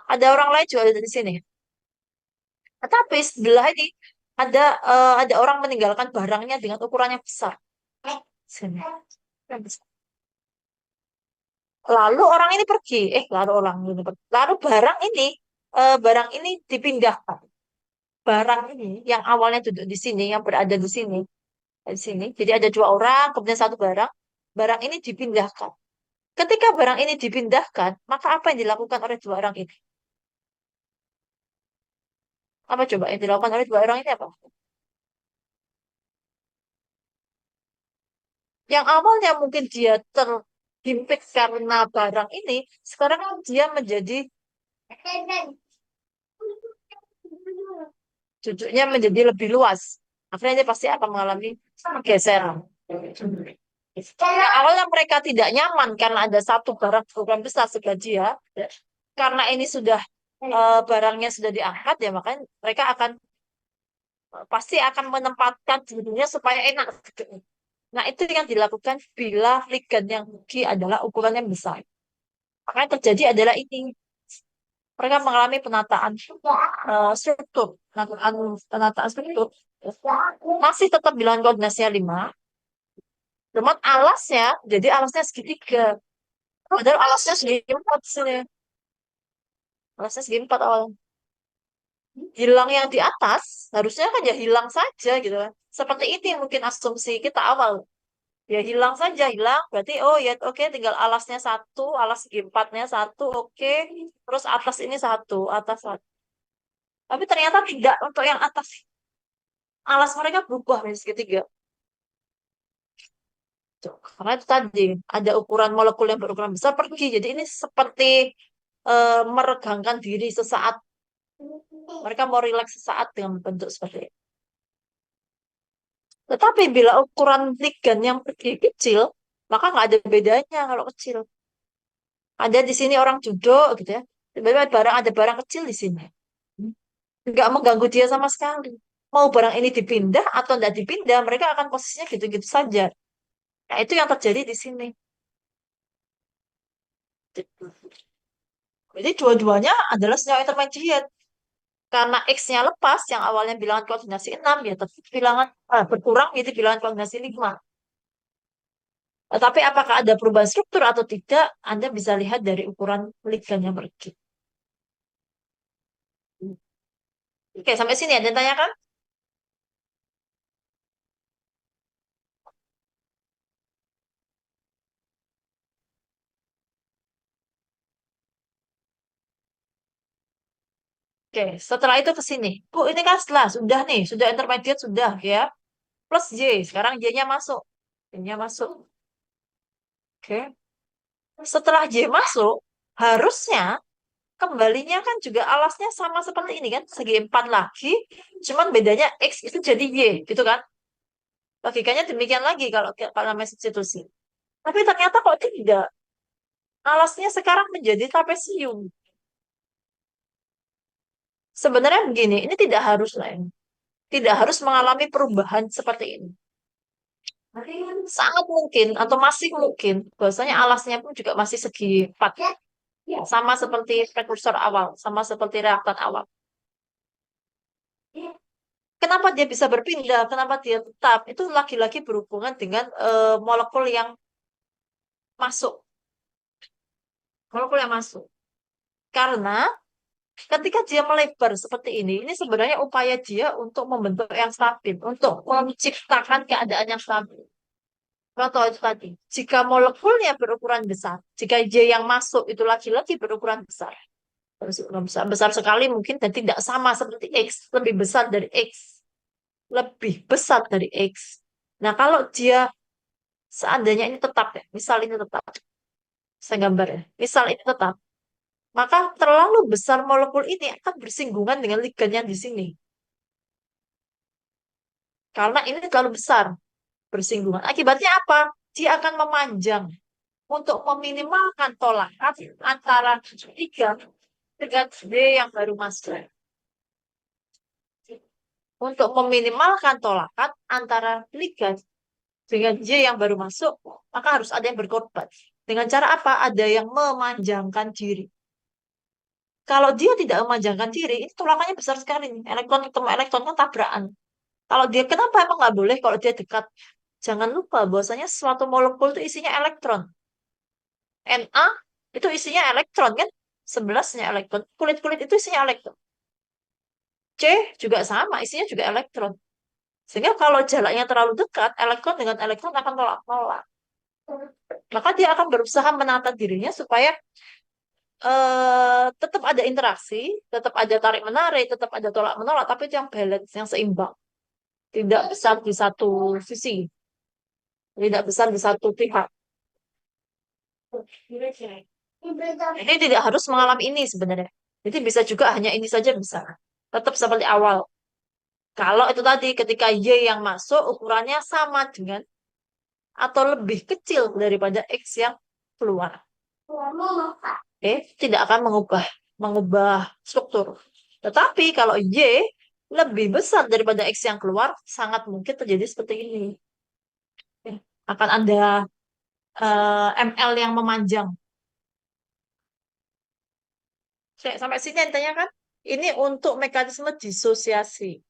Ada orang lain juga ada di sini, tetapi sebelah ini ada orang meninggalkan barangnya dengan ukurannya besar. Sini. Lalu orang ini pergi. Lalu barang ini dipindahkan. Barang ini yang awalnya duduk di sini, yang berada di sini. Jadi ada dua orang, kemudian satu barang. Barang ini dipindahkan. Ketika barang ini dipindahkan, maka apa yang dilakukan oleh dua orang ini? Apa coba yang dilakukan oleh dua orang ini apa? Yang awalnya mungkin dia terhimpit karena barang ini, sekarang dia menjadi duduknya menjadi lebih luas. Akhirnya dia pasti akan mengalami pergeseran. Karena awalnya mereka tidak nyaman karena ada satu barang program besar sebelah dia, karena ini sudah barangnya sudah diangkat ya, makanya mereka pasti akan menempatkan dirinya supaya enak. Nah, itu yang dilakukan bila ligan yang rugi adalah ukurannya besar. Makanya terjadi adalah ini. Mereka mengalami penataan struktur. Penataan struktur. Masih tetap bilangan koordinasinya 5. Cuman jadi alasnya segitiga. Padahal alasnya segi 4 sini. Alasnya segi 4 awal. Hilang yang di atas, harusnya kan ya hilang saja gitu kan. Seperti itu yang mungkin asumsi kita awal. Ya hilang saja, hilang. Berarti oh ya oke, tinggal alasnya satu, alas segi 4-nya satu, oke. Terus atas ini satu, atas satu. Tapi ternyata tidak untuk yang atas. Alas mereka berubah menjadi segitiga. Tuh, karena itu tadi ada ukuran molekul yang berukuran besar pergi. Jadi ini seperti meregangkan diri sesaat. Mereka mau rileks sesaat dengan bentuk seperti itu. Tetapi bila ukuran ligan yang pergi kecil, maka nggak ada bedanya kalau kecil. Ada di sini orang duduk gitu ya. Tiba-tiba ada barang kecil di sini. Nggak mengganggu dia sama sekali. Mau barang ini dipindah atau tidak dipindah, mereka akan posisinya gitu-gitu saja. Nah, itu yang terjadi di sini. Jadi dua-duanya adalah senyawa intermediate. Karena X-nya lepas, yang awalnya bilangan koordinasi 6, ya tetap berkurang jadi bilangan koordinasi 5. Tapi apakah ada perubahan struktur atau tidak, Anda bisa lihat dari ukuran ligan yang pergi. Oke, sampai sini ada yang tanyakan? Oke, setelah itu ke sini. Oh, ini kan setelah, sudah nih, sudah intermediate, sudah ya. Plus Y, sekarang Y-nya masuk. Y-nya masuk. Oke. Setelah Y masuk, harusnya kembalinya kan juga alasnya sama seperti ini kan, segi 4 lagi, cuman bedanya X itu jadi Y, gitu kan? Logikanya demikian lagi kalau namanya substitusi. Tapi ternyata kok tidak. Alasnya sekarang menjadi trapesium. Sebenarnya begini, ini tidak harus lah ini. Tidak harus mengalami perubahan seperti ini. Sangat mungkin atau masih mungkin bahwasanya alasnya pun juga masih segi 4. Sama seperti prekursor awal, sama seperti reaktan awal. Kenapa dia bisa berpindah? Kenapa dia tetap? Itu lagi-lagi berhubungan dengan molekul yang masuk. Molekul yang masuk. Karena ketika dia melebar seperti ini sebenarnya upaya dia untuk membentuk yang stabil, untuk menciptakan keadaan yang stabil. Contoh itu tadi, jika molekulnya berukuran besar, jika Y yang masuk itu lagi-lagi berukuran besar, besar, besar sekali mungkin dan tidak sama seperti X, lebih besar dari X, lebih besar dari X. Nah, kalau dia seandainya ini tetap ya, misal ini tetap, saya gambar ya, misal ini tetap, maka terlalu besar molekul ini akan bersinggungan dengan ligannya di sini. Karena ini terlalu besar bersinggungan. Akibatnya apa? Dia akan memanjang untuk meminimalkan tolakan antara ligan dengan D yang baru masuk. Untuk meminimalkan tolakan antara ligan dengan Y yang baru masuk, maka harus ada yang berkorban. Dengan cara apa? Ada yang memanjangkan diri. Kalau dia tidak memanjangkan diri, ini tolakannya besar sekali nih. Elektron ketemu elektron kan tabrakan. Kalau dia, kenapa emang nggak boleh kalau dia dekat? Jangan lupa bahwasanya suatu molekul itu isinya elektron. Na itu isinya elektron kan? 11-nya elektron. Kulit-kulit itu isinya elektron. C juga sama, isinya juga elektron. Sehingga kalau jaraknya terlalu dekat, elektron dengan elektron akan tolak-tolak. Maka dia akan berusaha menata dirinya supaya tetap ada interaksi, tetap ada tarik-menarik, tetap ada tolak-menolak, tapi itu yang balance, yang seimbang. Tidak besar di satu sisi, tidak besar di satu pihak. Ini tidak harus mengalami ini sebenarnya. Jadi bisa juga hanya ini saja bisa. Tetap seperti awal. Kalau itu tadi ketika Y yang masuk ukurannya sama dengan atau lebih kecil daripada X yang keluar. Tidak akan mengubah mengubah struktur. Tetapi kalau Y lebih besar daripada X yang keluar, sangat mungkin terjadi seperti ini. Akan ada ML yang memanjang. Sampai sini yang ditanyakan. Ini untuk mekanisme disosiasi.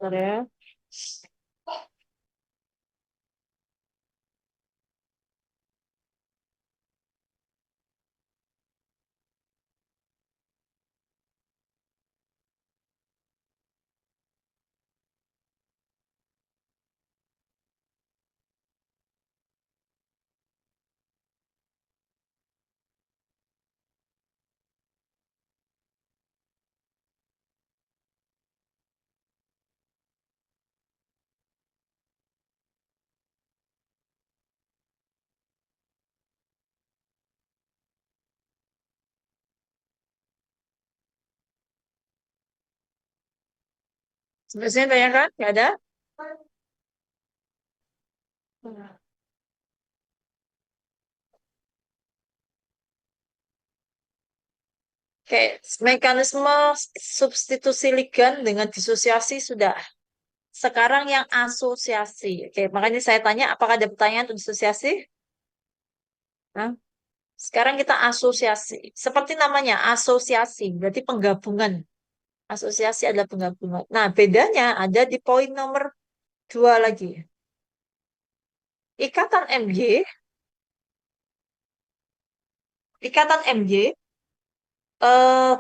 Bentar ya. Sampai sini yang ditanyakan? Nggak ada? Oke, mekanisme substitusi ligan dengan disosiasi sudah. Sekarang yang asosiasi. Oke, makanya saya tanya, apakah ada pertanyaan untuk asosiasi? Hah? Sekarang kita asosiasi. Seperti namanya, asosiasi. Berarti penggabungan. Asosiasi adalah penggabungan. Nah, bedanya ada di poin nomor 2 lagi. Ikatan MY, ikatan MY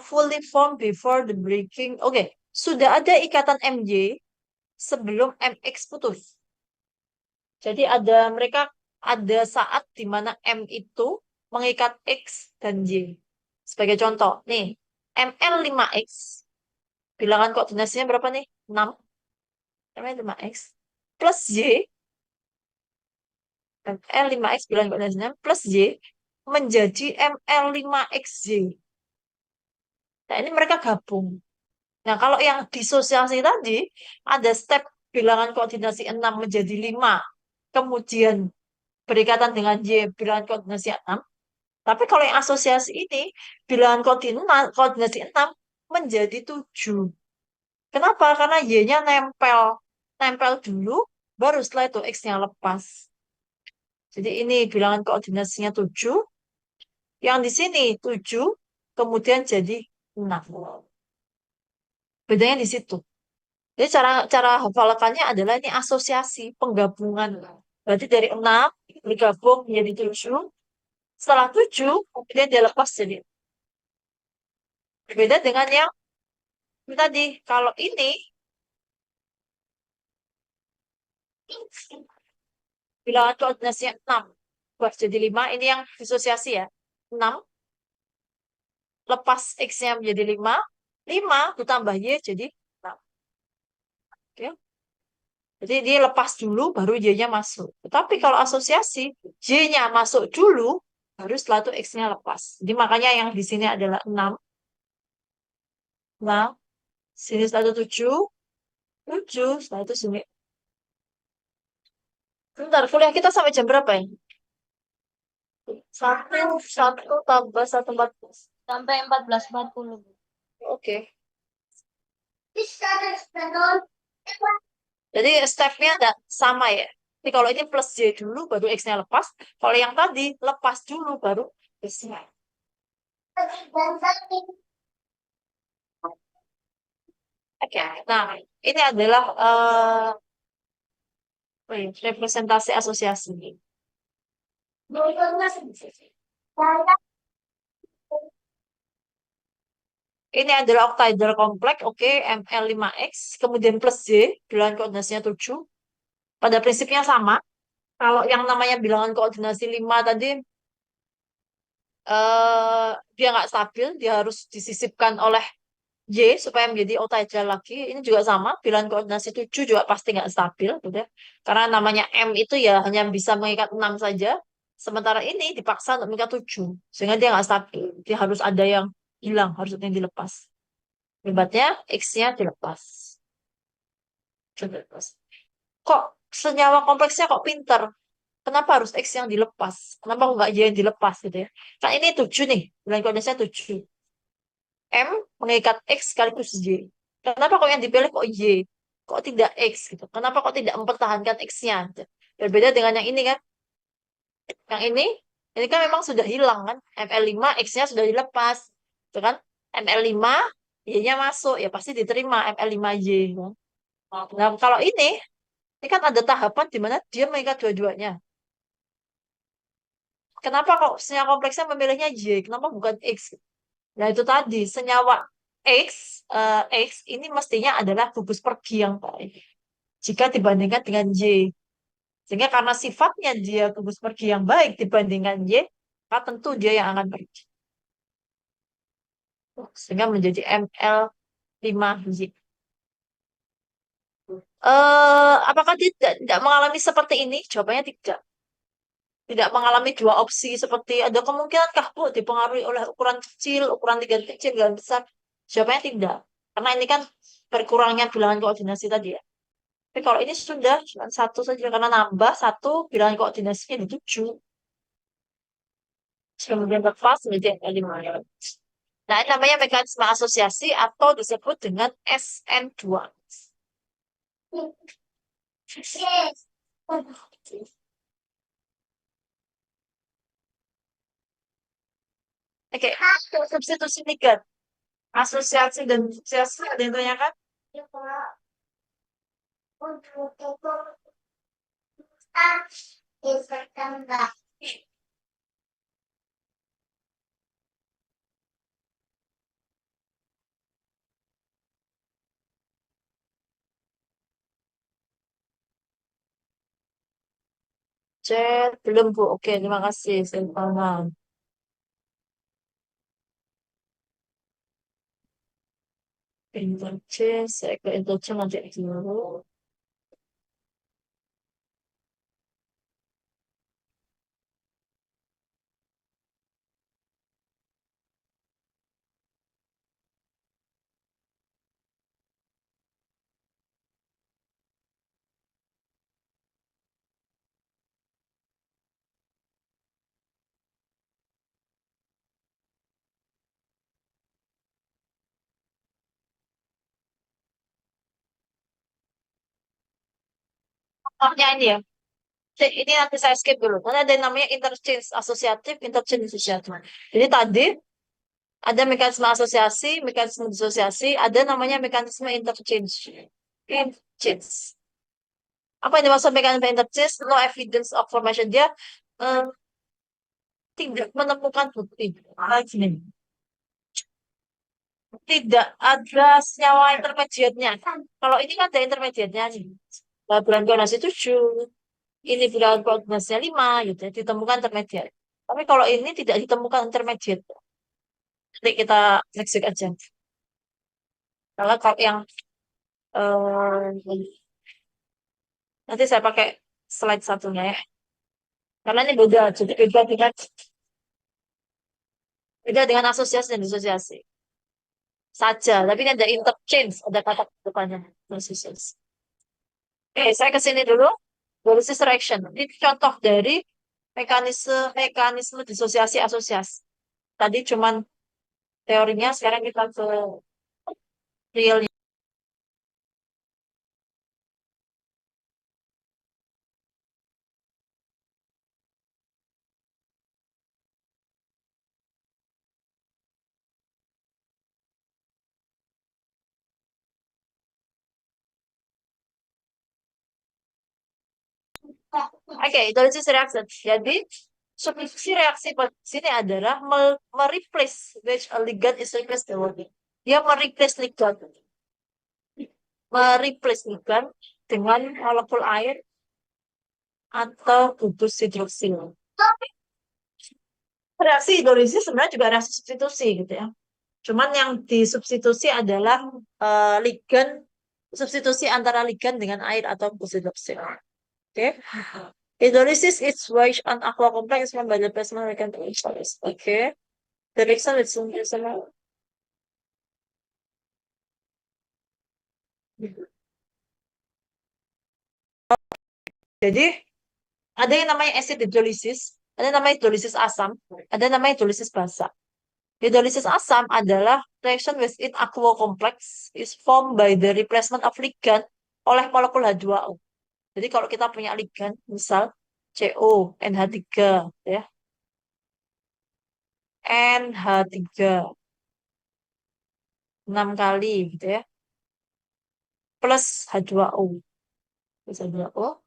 fully formed before the breaking. Oke, sudah ada ikatan MY sebelum MX putus. Jadi mereka ada saat di mana M itu mengikat X dan Y. Sebagai contoh, nih, ML5X, bilangan koordinasinya berapa nih? 6. ML5X plus Y, ML5X bilangan koordinasinya plus Y menjadi ML5XY. Nah, ini mereka gabung. Nah, kalau yang disosiasi tadi, ada step bilangan koordinasi 6 menjadi 5, kemudian berikatan dengan Y bilangan koordinasi 6. Tapi kalau yang asosiasi ini, bilangan koordinasi 6 menjadi 7. Kenapa? Karena Y-nya nempel. Nempel dulu, baru setelah itu X-nya lepas. Jadi ini bilangan koordinasinya 7. Yang di sini 7, kemudian jadi 6. Bedanya di situ. Jadi cara cara hafalannya adalah ini asosiasi, penggabungan. Berarti dari 6 bergabung menjadi 7. Setelah 7, kemudian dia lepas jadi. Berbeda dengan yang tadi. Kalau ini, bilangan koordinasinya 6. Buat jadi 5, ini yang disosiasi ya. 6, lepas X-nya menjadi 5. 5 ditambah Y jadi 6. Oke. Jadi dia lepas dulu, baru Y-nya masuk. Tapi kalau asosiasi, Y-nya masuk dulu, baru setelah itu X-nya lepas. Jadi makanya yang di sini adalah 6. Nah, sini setelah itu 7. 7, setelah itu sini. Bentar, kuliah kita sampai jam berapa ya? 1 tambah 1:14. Sampai 14.40. Oke. Jadi stepnya ada sama ya. Jadi kalau ini plus Y dulu, baru X-nya lepas. Kalau yang tadi, lepas dulu, baru X-nya. Oke, nah ini adalah representasi asosiasi. Ini adalah octahedral kompleks, oke, ML5X, kemudian plus Y, bilangan koordinasinya 7. Pada prinsipnya sama. Kalau yang namanya bilangan koordinasi 5 tadi, dia nggak stabil, dia harus disisipkan oleh Y supaya menjadi octahedral lagi. Ini juga sama, bilangan koordinasi 7 juga pasti nggak stabil, gitu ya. Karena namanya M itu ya hanya bisa mengikat 6 saja. Sementara ini dipaksa untuk mengikat 7, sehingga dia nggak stabil. Dia harus ada yang hilang, harus ada yang dilepas. Akibatnya X-nya dilepas. Dilepas. Kok senyawa kompleksnya kok pinter? Kenapa harus X yang dilepas? Kenapa nggak Y yang dilepas gitu ya? Kan ini 7 nih, bilangan koordinasinya 7. M mengikat X sekaligus Y. Kenapa kok yang dipilih kok Y? Kok tidak X gitu? Kenapa kok tidak mempertahankan X-nya? Berbeda dengan yang ini kan. Yang ini kan memang sudah hilang kan. ML5 X-nya sudah dilepas. Itu kan. ML5 Y-nya masuk, ya pasti diterima ML5Y. Kan? Nah, kalau ini kan ada tahapan di mana dia mengikat dua-duanya. Kenapa kok senyawa kompleksnya memilihnya Y? Kenapa bukan X? Nah, itu tadi, senyawa X ini mestinya adalah gugus pergi yang baik jika dibandingkan dengan Y. Sehingga karena sifatnya dia gugus pergi yang baik dibandingkan Y, maka tentu dia yang akan pergi. Sehingga menjadi ML5Y. Apakah dia tidak mengalami seperti ini? Jawabannya tidak. Tidak mengalami dua opsi seperti ada kemungkinankah Bu dipengaruhi oleh ukuran kecil, ukuran tingkat kecil, dan besar? Jawabannya tidak. Karena ini kan berkurangnya bilangan koordinasi tadi ya. Tapi kalau ini sudah cuma satu saja karena nambah satu bilangan koordinasinya di 7. Kemudian lepas menjadi lima. Nah, ini namanya mekanisme asosiasi atau disebut dengan SN2. Oke, substitusi ligan. Asosiasi dan disosiasi ada yang tanyakan? Chat, belum Bu. Oke, terima kasih. Sempurna. Interchange, saya ke interchange nanti dulu. Contohnya ini ya. Ini nanti saya skip dulu. Karena ada yang namanya interchange asosiatif, interchange disosiatif. Jadi tadi ada mekanisme asosiasi, mekanisme disosiasi, ada namanya mekanisme interchange. Interchange. Apa yang dimaksud mekanisme interchange? No evidence of formation. Dia eh, tidak menemukan bukti. Gini, tidak ada senyawa intermediate-nya. Kalau ini kan ada intermediate-nya nih. Bulan koordinasi 7, ini bulan koordinasinya 5, gitu ya, ditemukan intermediate. Tapi kalau ini tidak ditemukan intermediate. Nanti kita next week aja. Kalau yang eh, nanti saya pakai slide satunya ya. Karena ini beda, jadi beda dengan asosiasi dan disosiasi saja. Tapi ini ada interchange, ada kata depannya. Asosiasi. Oke, saya ke sini dulu. Basis reaction. Ini contoh dari mekanisme disosiasi asosiasi. Tadi cuman teorinya, sekarang kita ke realnya. Oke, hidrolisis reaction. Jadi, substitusi reaksi pada sini adalah mereplace which a ligand is replaced the body. Dia mereplace ligand. Mereplace ligand dengan molekul air atau gugus hidroksil. Reaksi hidrolisis sebenarnya juga reaksi substitusi gitu ya. Cuman yang disubstitusi adalah ligand, substitusi antara ligand dengan air atau gugus hidroksil. Oke. Hydrolysis is why an aqua complex is formed by the plasma reaction to hydrolysis. Okay. The reaction is jadi ada yang namanya acid hydrolysis, ada yang namanya hidrolisis asam, ada yang namanya hidrolisis basa. Hidrolisis asam adalah reaction within aqua complex is formed by the replacement of ligand oleh molekul H2O. Jadi kalau kita punya ligand, misal CO, NH3, ya, NH3 6 kali gitu ya, plus H2O. Plus H2O.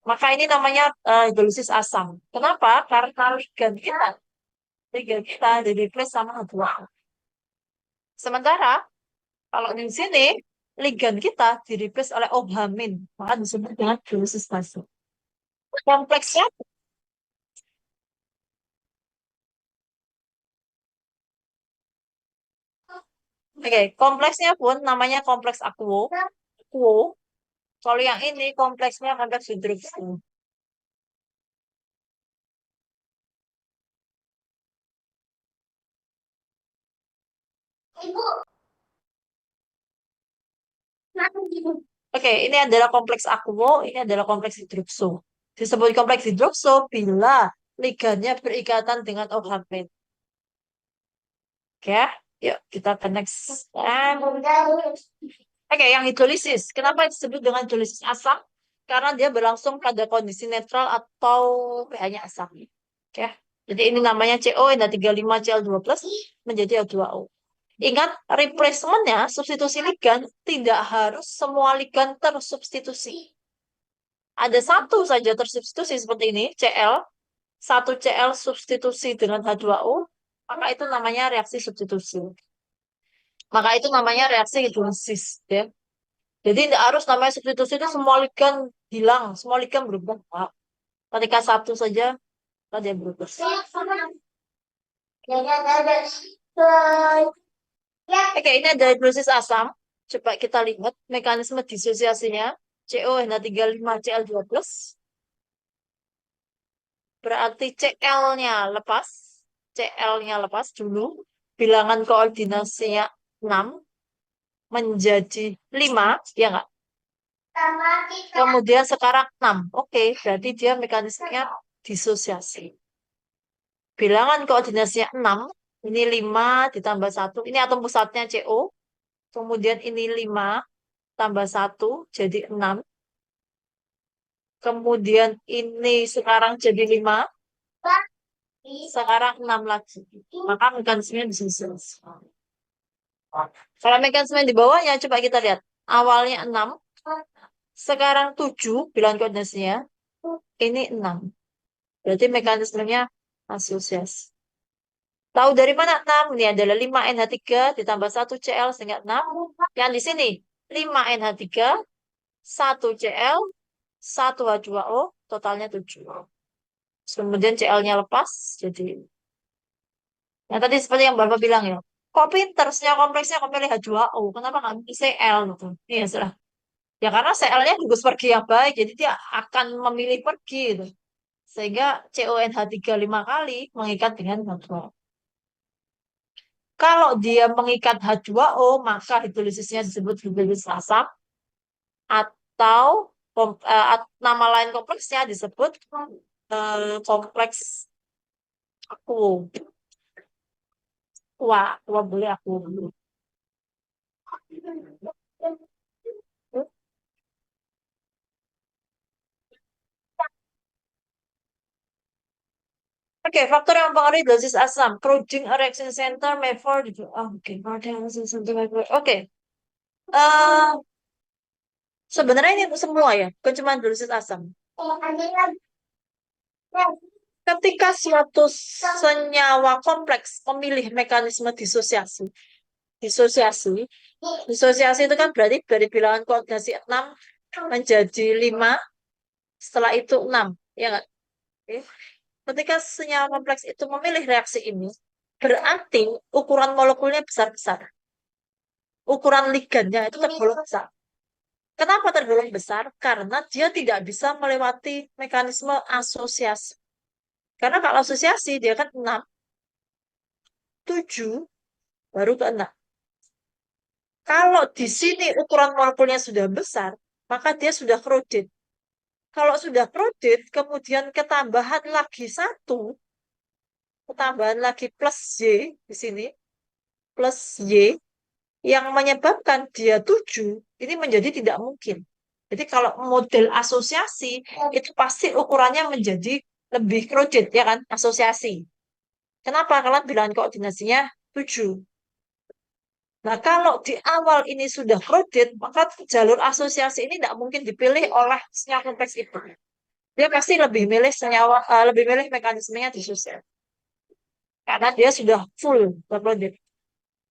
Maka ini namanya hidrolisis asam. Kenapa? Karena ligand kita di replace sama H2O. Sementara kalau di sini ligand kita di replace oleh obhamin, maka disebut dengan hidrolisis basa. Kompleksnya, oke, kompleksnya pun namanya kompleks aquo. Aquo. Kalau yang ini kompleksnya kompleks hidroksil. Oke, ini adalah kompleks aquo, ini adalah kompleks hidrokso. Disebut kompleks hidrokso bila ligannya berikatan dengan obhamin. Oke, yuk kita ke next. Oke, yang hidrolisis. Kenapa disebut dengan hidrolisis asam? Karena dia berlangsung pada kondisi netral atau pH-nya asam. Oke. Jadi ini namanya CO, NH35 Cl2+ menjadi H2O. Ingat, replacementnya, substitusi ligan, tidak harus semua ligan tersubstitusi. Ada satu saja tersubstitusi seperti ini, Cl. Satu Cl substitusi dengan H2O, maka itu namanya reaksi substitusi. Maka itu namanya reaksi hidrolisis. Ya. Jadi tidak harus namanya substitusi itu semua ligan hilang, semua ligan berubah. Nah, ketika satu saja, ada yang berubah. Oke, ini ada hidrolisis asam. Coba kita lihat mekanisme disosiasinya. CONH35Cl2+. Berarti Cl-nya lepas. Cl-nya lepas dulu. Bilangan koordinasinya 6 menjadi 5, ya nggak? Kemudian sekarang 6. Oke, berarti dia mekanismenya disosiasi. Bilangan koordinasinya 6. Ini 5 ditambah 1. Ini atom pusatnya CO. Kemudian ini 5 tambah 1 jadi 6. Kemudian ini sekarang jadi 5. Sekarang 6 lagi. Maka mekanismenya disosiasi. Kalau mekanisme di bawahnya, coba kita lihat. Awalnya 6. Sekarang 7 bilangan koordinasinya. Ini 6. Berarti mekanismenya asosiasi. Tahu dari mana 6? Ini adalah 5NH3 ditambah 1 Cl sehingga 6. Yang di sini 5NH3, 1 Cl, 1 H2O, totalnya 7. Kemudian Cl-nya lepas, jadi yang tadi seperti yang Bapak bilang ya. Kok pinter, senyawa kompleksnya kok pilih H2O? Kenapa nggak pilih Cl gitu? Iya, salah. Ya karena Cl-nya gugus pergi yang baik, jadi dia akan memilih pergi gitu. Sehingga CONH3 5 kali mengikat dengan H2O. Kalau dia mengikat H2O, maka hidrolisisnya disebut hidrolisis asam atau nama lain kompleksnya disebut kompleks aquo. Wah, boleh aku. Oke, faktor yang mempengaruhi dosis asam. Crowding a reaction center may fall. Oke, crowding a reaction center may fall. Oke. Eh, sebenarnya ini untuk semua ya, bukan cuma dosis asam. Ketika suatu senyawa kompleks memilih mekanisme disosiasi, disosiasi, disosiasi itu kan berarti dari bilangan koordinasi 6 menjadi 5, setelah itu 6, ya nggak? Oke. Ketika senyawa kompleks itu memilih reaksi ini, berarti ukuran molekulnya besar-besar. Ukuran ligannya itu tergolong besar. Kenapa tergolong besar? Karena dia tidak bisa melewati mekanisme asosiasi. Karena kalau asosiasi dia kan 6, 7, baru ke 6. Kalau di sini ukuran molekulnya sudah besar, maka dia sudah crowded. Kalau sudah crowded, kemudian ketambahan lagi 1, ketambahan lagi plus Y di sini, plus Y, yang menyebabkan dia 7, ini menjadi tidak mungkin. Jadi kalau model asosiasi, itu pasti ukurannya menjadi lebih crowded, ya kan? Asosiasi. Kenapa? Karena bilangan koordinasinya 7. Nah, kalau di awal ini sudah crowded, maka jalur asosiasi ini tidak mungkin dipilih oleh senyawa kompleks itu. Dia pasti lebih milih senyawa, lebih milih mekanismenya disosiasi. Karena dia sudah full crowded.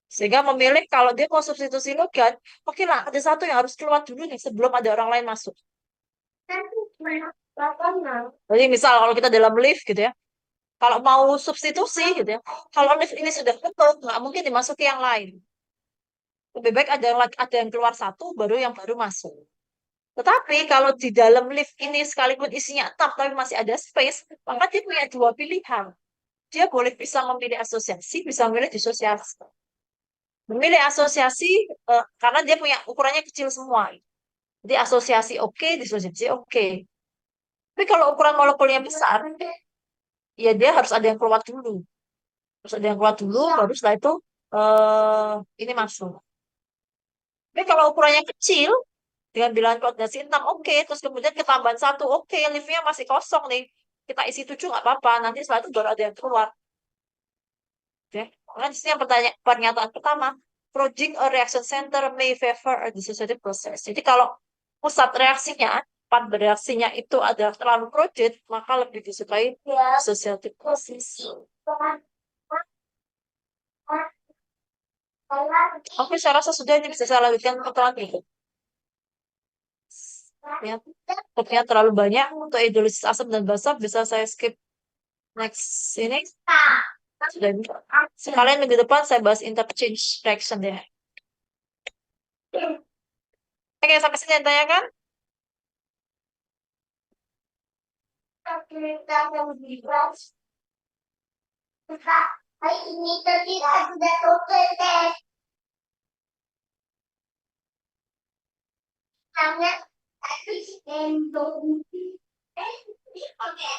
Sehingga memilih kalau dia mau substitusi ligan, oke lah, ada satu yang harus keluar dulu nih sebelum ada orang lain masuk. Jadi misal kalau kita dalam lift gitu ya, kalau mau substitusi gitu ya, kalau lift ini sudah penuh, nggak mungkin dimasuki yang lain. Lebih baik ada yang keluar satu, baru yang baru masuk. Tetapi kalau di dalam lift ini sekalipun isinya tetap tapi masih ada space, maka dia punya dua pilihan. Dia boleh bisa memilih asosiasi, bisa memilih disosiasi. Memilih asosiasi karena dia punya ukurannya kecil semua. Jadi asosiasi oke, disosiasi oke. Tapi kalau ukuran molekulnya besar, ya dia harus ada yang keluar dulu. Harus ada yang keluar dulu, baru setelah itu ini masuk. Tapi kalau ukurannya kecil, dengan bilangan koordinasi 6, oke. Terus kemudian ketambahan 1, oke. Liftnya masih kosong nih. Kita isi 7 nggak apa-apa. Nanti setelah itu baru ada yang keluar. Oke. Kan di sini yang pernyataan pertama. Project or reaction center may favor a dissociative process. Jadi kalau pusat reaksinya, tempat bereaksinya itu adalah terlalu project, maka lebih disukai dissociative process. Oke, saya rasa sudah ini bisa saya lanjutkan pertemuan berikut. Ya, topiknya terlalu banyak untuk hidrolisis asam dan basa, bisa saya skip next ini. Sudah ini. Sekalian minggu depan saya bahas interchange reaction ya. Oke, sampai sini yang tanyakan. Ini tadi sudah selesai deh. Sangat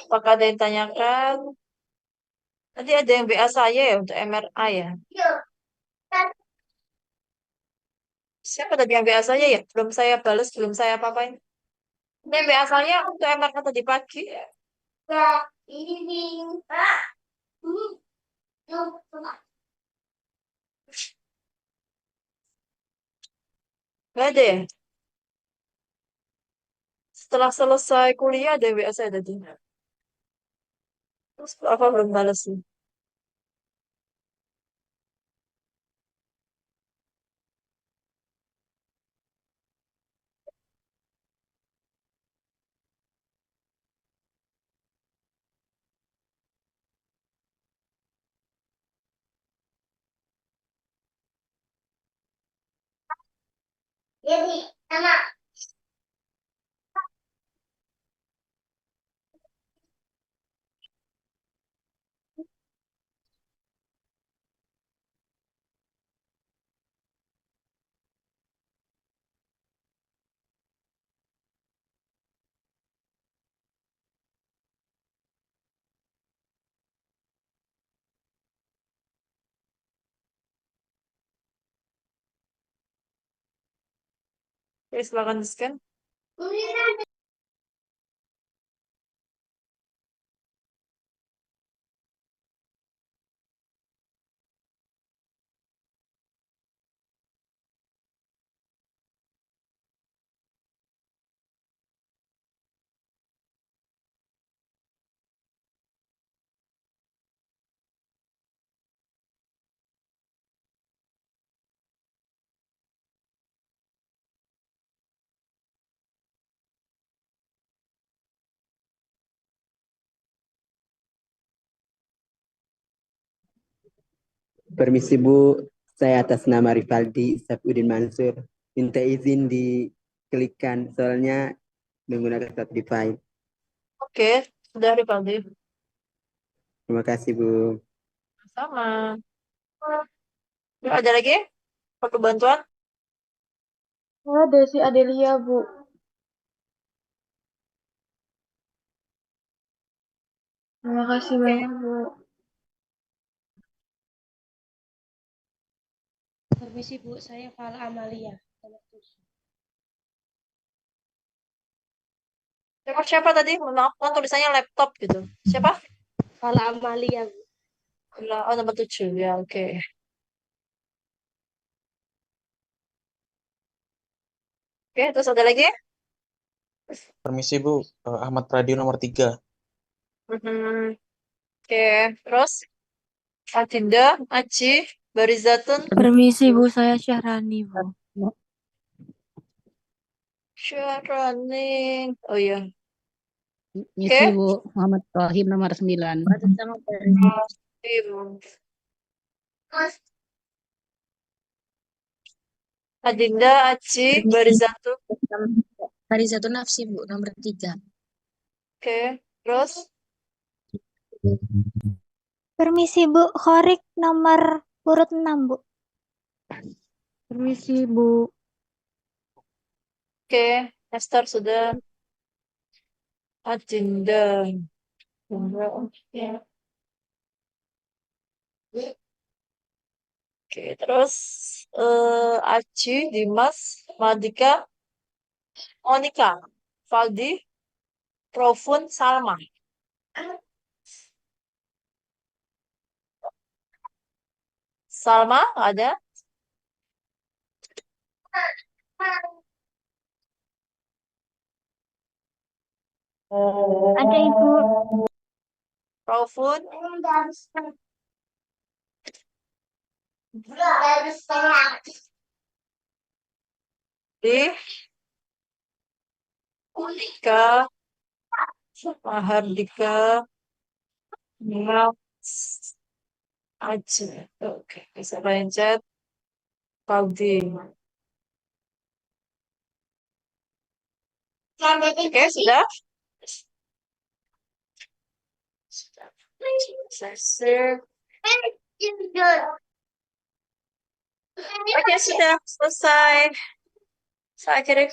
Apakah ada yang tanyakan? Tadi ada yang WA saya ya untuk MRI ya. Siapa tadi yang WA saya ya? Belum saya balas, belum saya apa-apain. Ini WA saya untuk MRI tadi pagi. ya ini Gak ada ya? Setelah selesai kuliah ada yang WA saya tadi. Terus apa belum balas sih? jadi sama Oke, silakan di scan. Permisi Bu, saya atas nama Rivaldi Safudin Mansur. Minta izin diklikkan soalnya menggunakan Spotify. Oke, sudah Rivaldi. Terima kasih Bu. Sama. Yuk, ada lagi? Perlu bantuan? Saya Desi Adelia, Bu. Terima kasih banyak, Bu. Permisi Bu, saya Fala Amalia. Siapa tadi? Maaf, kan tulisannya laptop gitu. Siapa? Fala Amalia, Bu. Oh, nomor 7. Ya, oke. Oke, terus ada lagi? Permisi Bu, Ahmad Pradio nomor 3. Mhm. Oke, terus Adinda, Aji, Barizatun, Permisi Bu, saya Syahrani Bu. Syarani. Oh iya. Misi Oke. Bu, Muhammad Tohib nomor 9. Adinda, Aji, Barizatun. Farizatun Nafsi Bu, nomor 3. Oke, terus Permisi Bu, Khorik nomor urut 6 Bu. Permisi Bu. oke, Esther sudah. Adinda. Oke, oke, terus Aci, Dimas, Mardika, Monica, Valdi, Profun, Salma. Salma ada? Ada Ibu. Profun, Di, Monica, Mahardika, Mas, Aci. Oke, bisa pencet Valdi. Oke, sudah? Sudah. Oke, sudah selesai. Saya kira